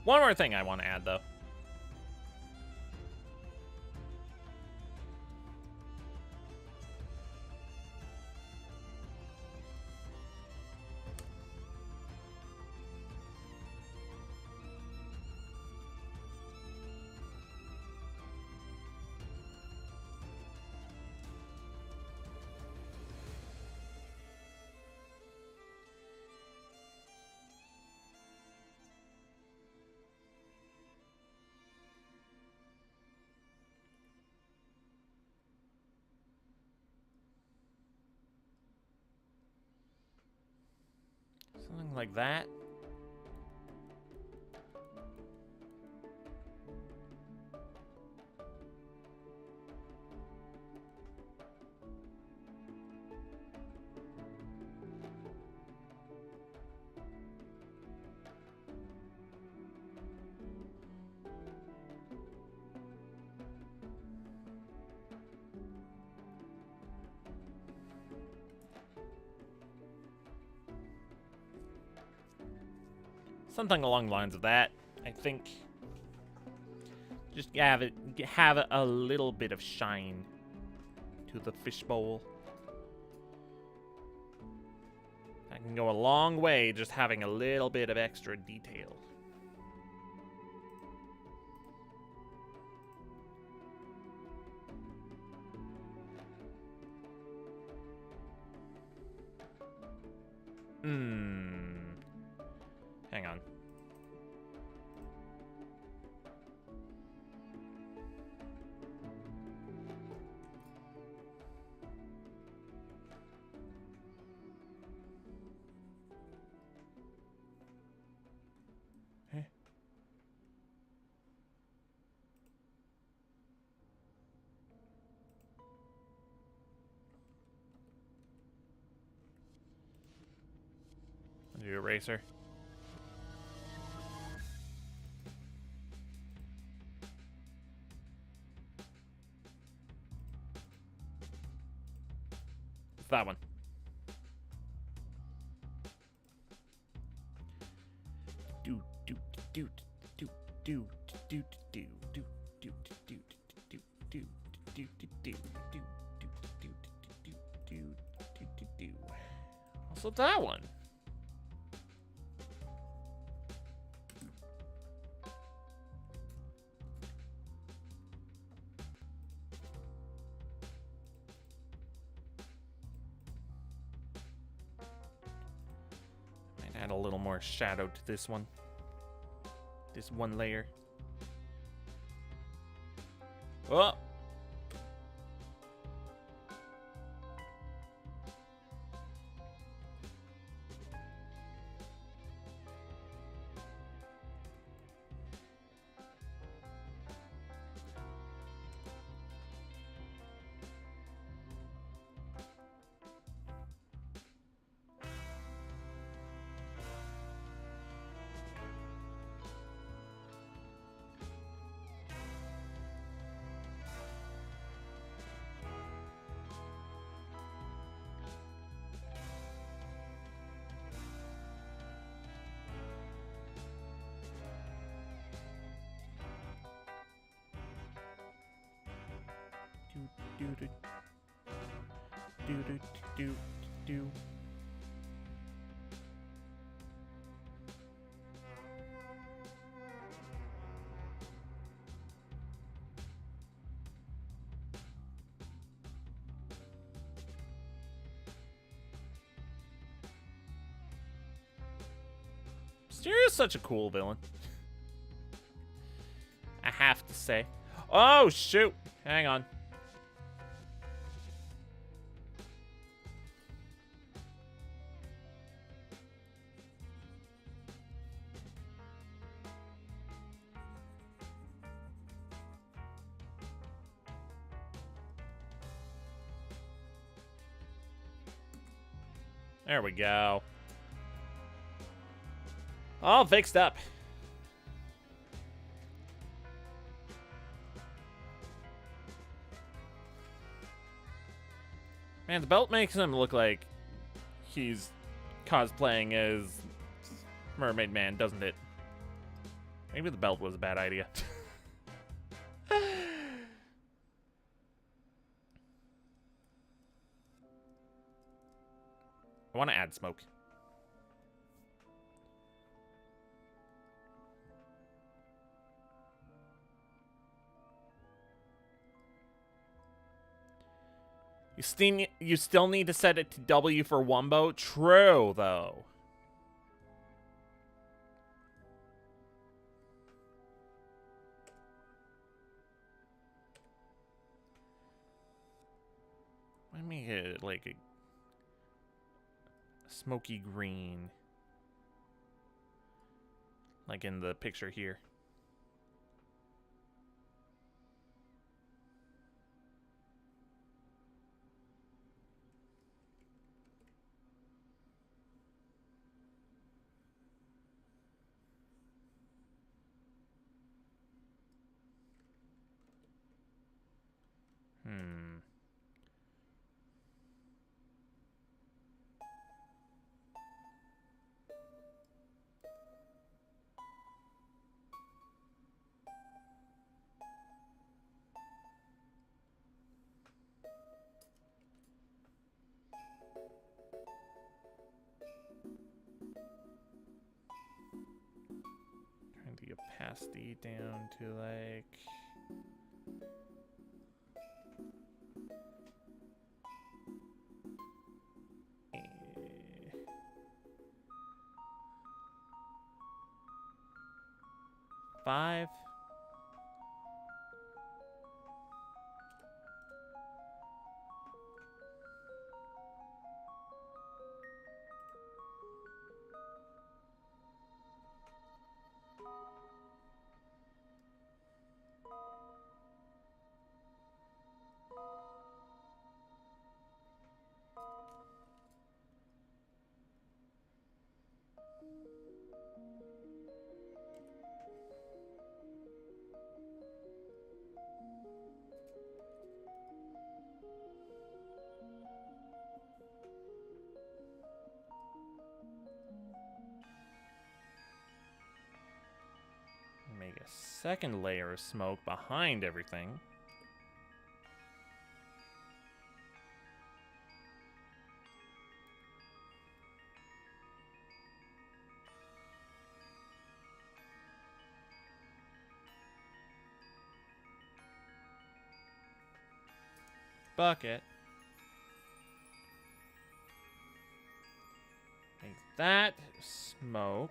One more thing I want to add, though. Something like that. Something along the lines of that, I think. Just have a little bit of shine to the fishbowl. That can go a long way, just having a little bit of extra detail. Hang on. Do eraser. It's that one. Do do do do do do do do do do do do do do do do. Also that one. Might add a little more shadow to this one. This one layer. Oh! do do do do do do. Mysterio's such a cool villain. I have to say. Oh, shoot. Hang on. There we go. All fixed up. Man, the belt makes him look like he's cosplaying as Mermaid Man, doesn't it? Maybe the belt was a bad idea. I want to add smoke. You still need to set it to W for Wumbo? True, though. Let me get it like a smoky green. Like in the picture here. Turn the opacity down to like... five. Make a second layer of smoke behind everything. Bucket. Make that smoke.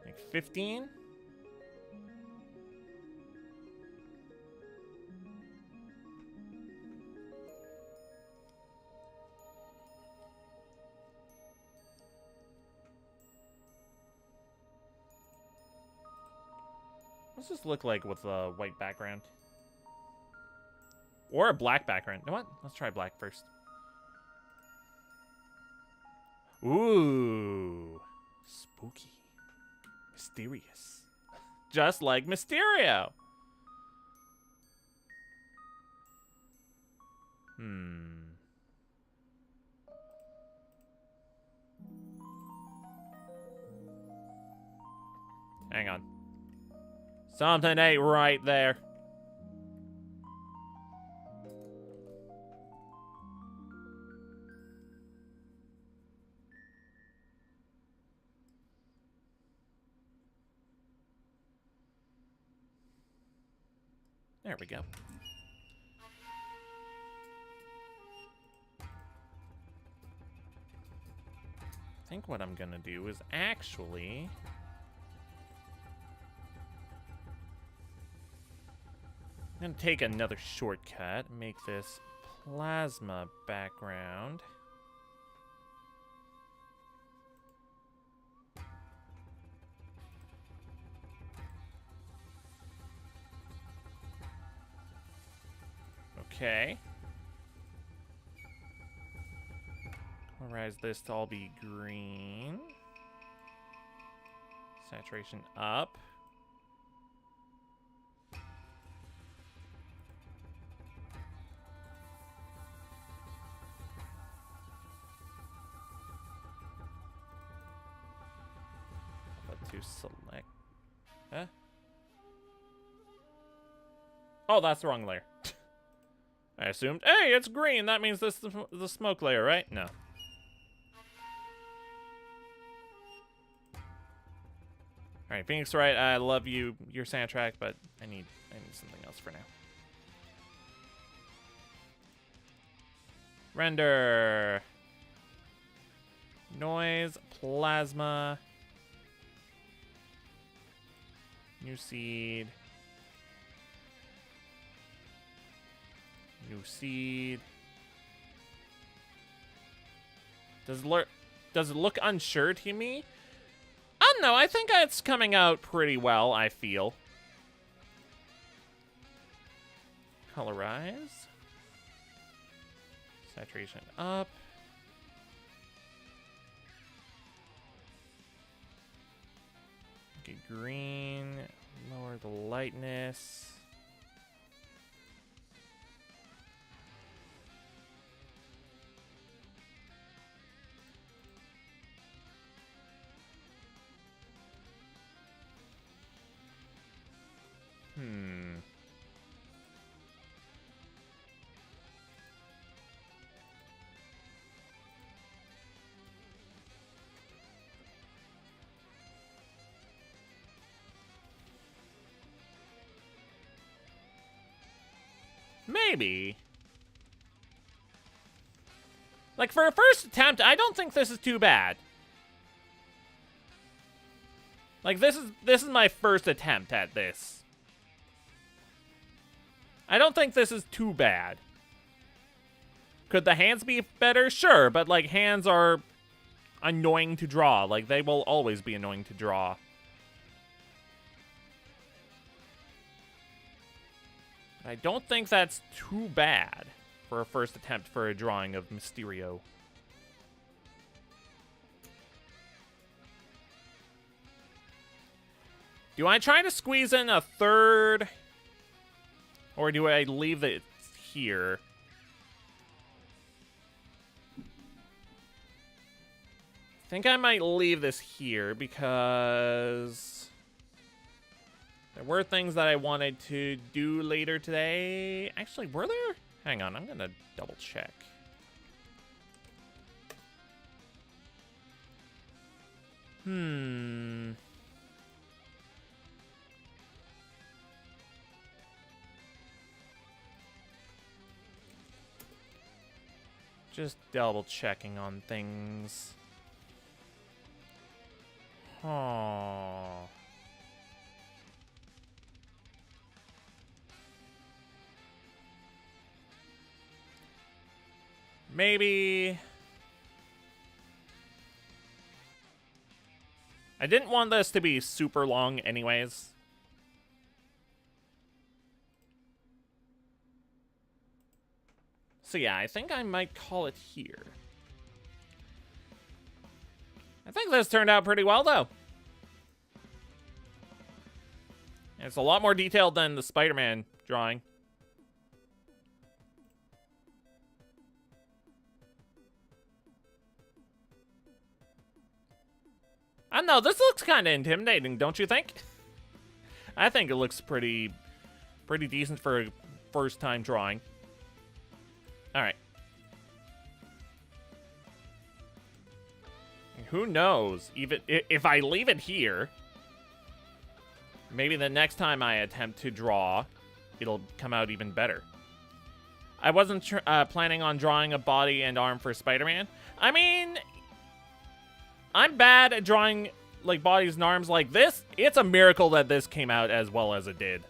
Like 15? What's this look like with a white background? Or a black background. You know what? Let's try black first. Ooh. Spooky. Mysterious. Just like Mysterio. Hang on. Something ain't right there. There we go. I think what I'm gonna do is actually... I'm gonna take another shortcut, make this plasma background. Okay. Colorize this to all be green. Saturation up. To select. Huh? Oh, that's the wrong layer. I assumed. Hey, it's green. That means this is the smoke layer, right? No. All right, Phoenix, right? I love you, your soundtrack, but I need something else for now. Render. Noise, plasma. New seed. New seed. Does it look unsure to me? I don't know. I think it's coming out pretty well, I feel. Colorize. Saturation up. Okay, green. Lower the lightness. Maybe. Like, for a first attempt, I don't think this is too bad. Like, this is my first attempt at this. I don't think this is too bad. Could the hands be better? Sure, but, like, hands are annoying to draw. Like, they will always be annoying to draw. I don't think that's too bad for a first attempt for a drawing of Mysterio. Do I try to squeeze in a third? Or do I leave it here? I think I might leave this here because there were things that I wanted to do later today. Actually, were there? Hang on, I'm gonna double check. Just double checking on things. Oh. Maybe. I didn't want this to be super long anyways. So yeah, I think I might call it here. I think this turned out pretty well, though. It's a lot more detailed than the Spider-Man drawing. I don't know, this looks kind of intimidating, don't you think? I think it looks pretty decent for a first time drawing. Alright. Who knows? Even if I leave it here, maybe the next time I attempt to draw, it'll come out even better. I wasn't planning on drawing a body and arm for Spider-Man. I mean, I'm bad at drawing like bodies and arms like this. It's a miracle that this came out as well as it did.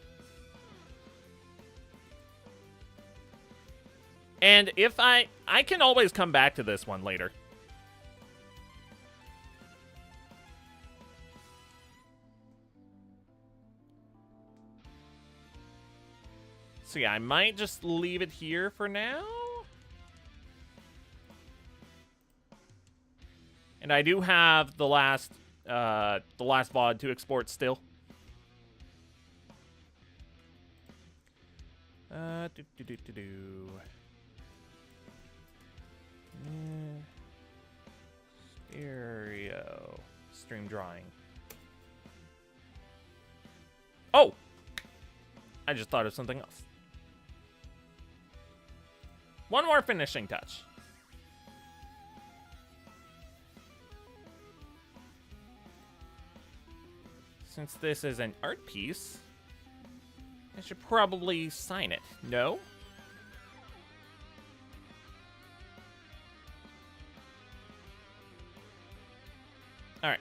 And if I can always come back to this one later. So yeah, I might just leave it here for now. And I do have the last VOD to export still. Stereo. Stream drawing. Oh! I just thought of something else. One more finishing touch. Since this is an art piece, I should probably sign it. No? Alright.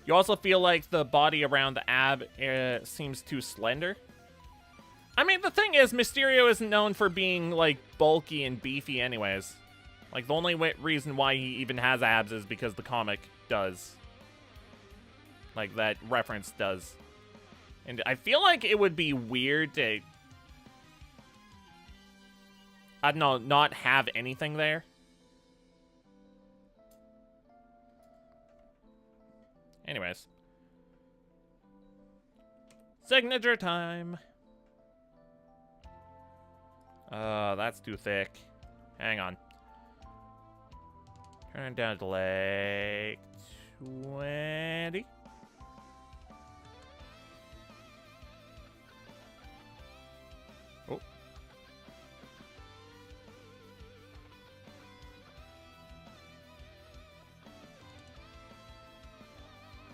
You also feel like the body around the ab seems too slender. I mean, the thing is, Mysterio isn't known for being, like, bulky and beefy anyways. Like, the only reason why he even has abs is because the comic does. Like, that reference does. And I feel like it would be weird to, I don't know, not have anything there. Anyways. Signature time. That's too thick. Hang on. Turn it down to like 20. Oh.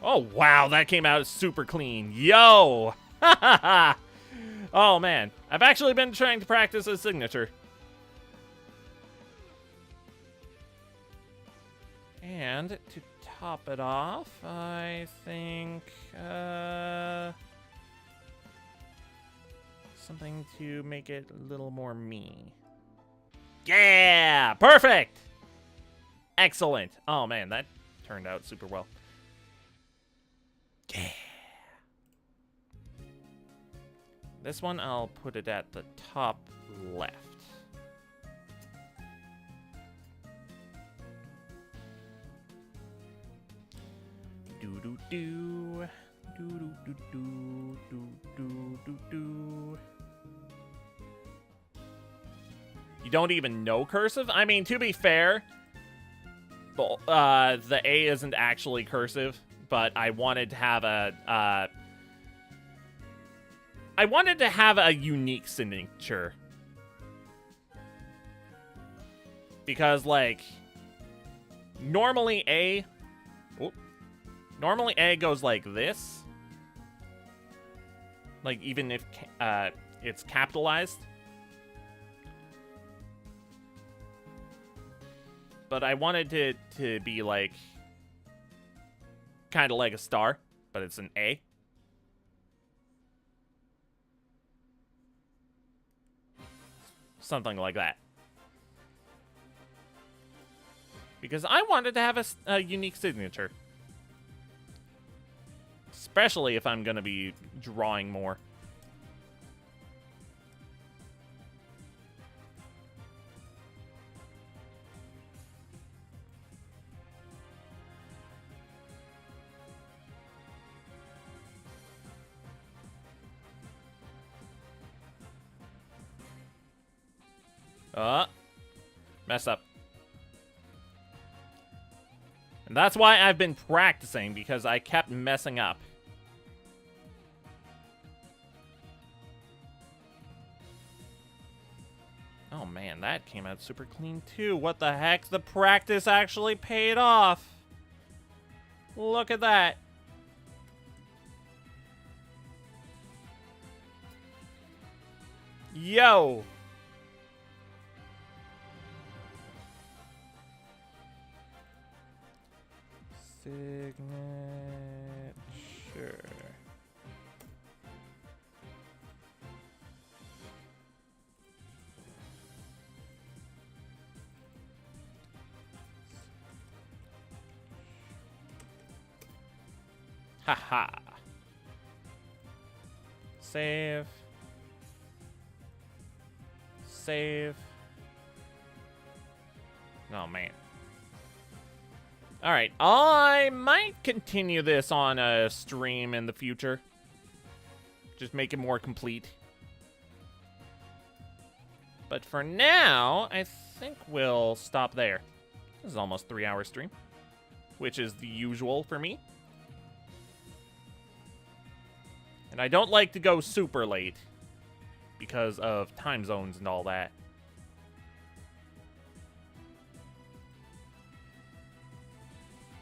Oh, wow, that came out super clean. Yo! Oh, man. I've actually been trying to practice a signature. And to top it off, I think, something to make it a little more me. Yeah! Perfect! Excellent. Oh, man, that turned out super well. Yeah. This one, I'll put it at the top left. Do-do-do. Do-do-do-do. Do-do-do-do. You don't even know cursive? I mean, to be fair, the A isn't actually cursive, but I wanted to have a unique signature. Because, like, normally A goes like this. Like, even if it's capitalized. But I wanted it to be, like, kind of like a star, but it's an A. Something like that. Because I wanted to have a unique signature. Especially if I'm going to be drawing more. Mess up. And that's why I've been practicing, because I kept messing up. Oh man, that came out super clean too. What the heck? The practice actually paid off. Look at that. Yo. Signature. Haha. Save. Save. Oh, man. Alright, I might continue this on a stream in the future. Just make it more complete. But for now, I think we'll stop there. This is almost a 3-hour stream, which is the usual for me. And I don't like to go super late because of time zones and all that.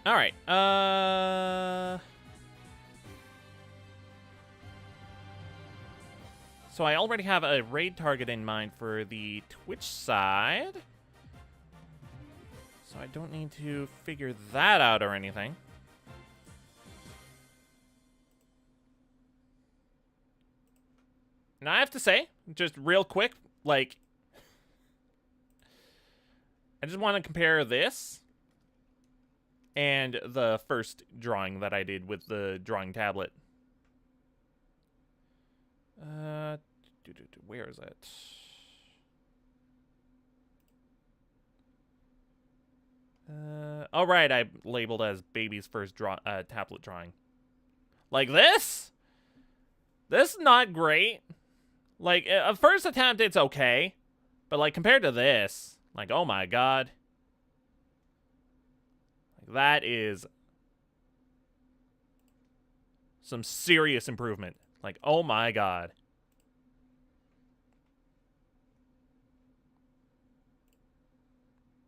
All right. So I already have a raid target in mind for the Twitch side. So I don't need to figure that out or anything. And I have to say, just real quick, like, I just want to compare this and the first drawing that I did with the drawing tablet. Where is it? All right, I labeled as baby's first tablet drawing. Like this? This is not great. Like, a first attempt, it's okay. But, like, compared to this, like, oh my god. Like, that is some serious improvement. Like, oh my god.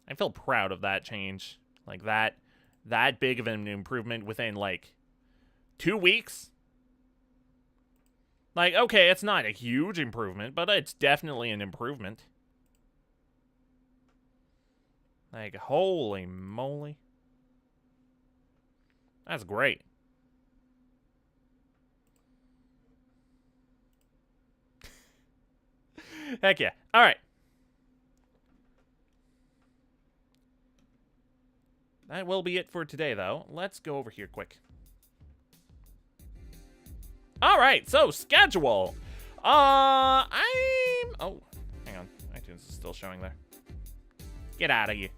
I feel proud of that change. Like, that big of an improvement within, like, 2 weeks. Like, okay, it's not a huge improvement, but it's definitely an improvement. Like, holy moly. That's great. Heck yeah. All right. That will be it for today, though. Let's go over here quick. All right, so schedule. Oh, hang on. iTunes is still showing there. Get out of here.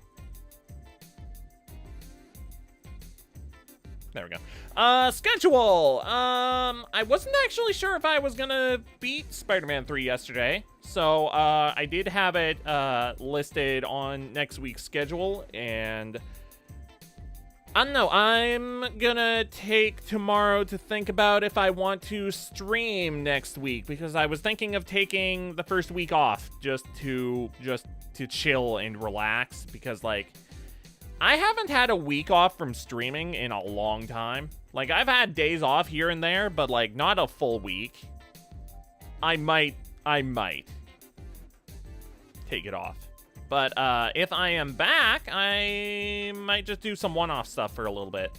There we go. Schedule. I wasn't actually sure if I was gonna beat Spider-Man 3 yesterday. So, I did have it, listed on next week's schedule, and I don't know, I'm gonna take tomorrow to think about if I want to stream next week, because I was thinking of taking the first week off just to chill and relax, because, like, I haven't had a week off from streaming in a long time. Like, I've had days off here and there, but, like, not a full week. I might take it off. But if I am back, I might just do some one-off stuff for a little bit.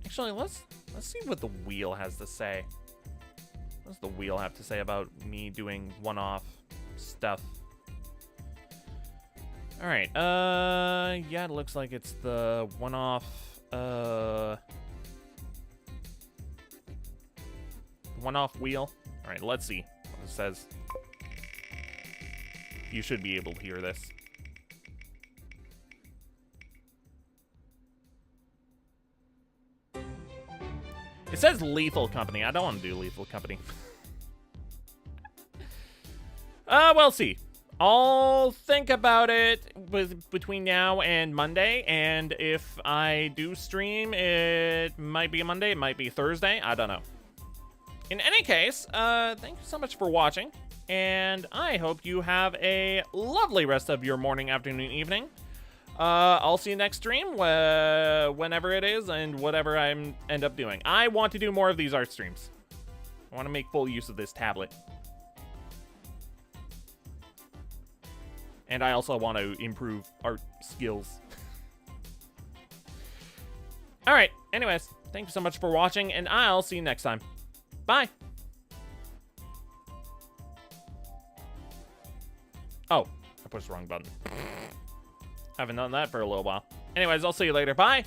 Actually, let's see what the wheel has to say. What does the wheel have to say about me doing one-off stuff? All right. Yeah, it looks like it's the one-off. One-off wheel. All right, let's see what it says. You should be able to hear this. It says Lethal Company. I don't want to do Lethal Company. We'll see. I'll think about it between now and Monday, and if I do stream, it might be a Monday, it might be Thursday, I don't know. In any case, thank you so much for watching, and I hope you have a lovely rest of your morning, afternoon, evening. I'll see you next stream, whenever it is, and whatever I end up doing. I want to do more of these art streams. I want to make full use of this tablet. And I also want to improve art skills. Alright, anyways, thank you so much for watching, and I'll see you next time. Bye! Oh, I pushed the wrong button. Haven't done that for a little while. Anyways, I'll see you later. Bye!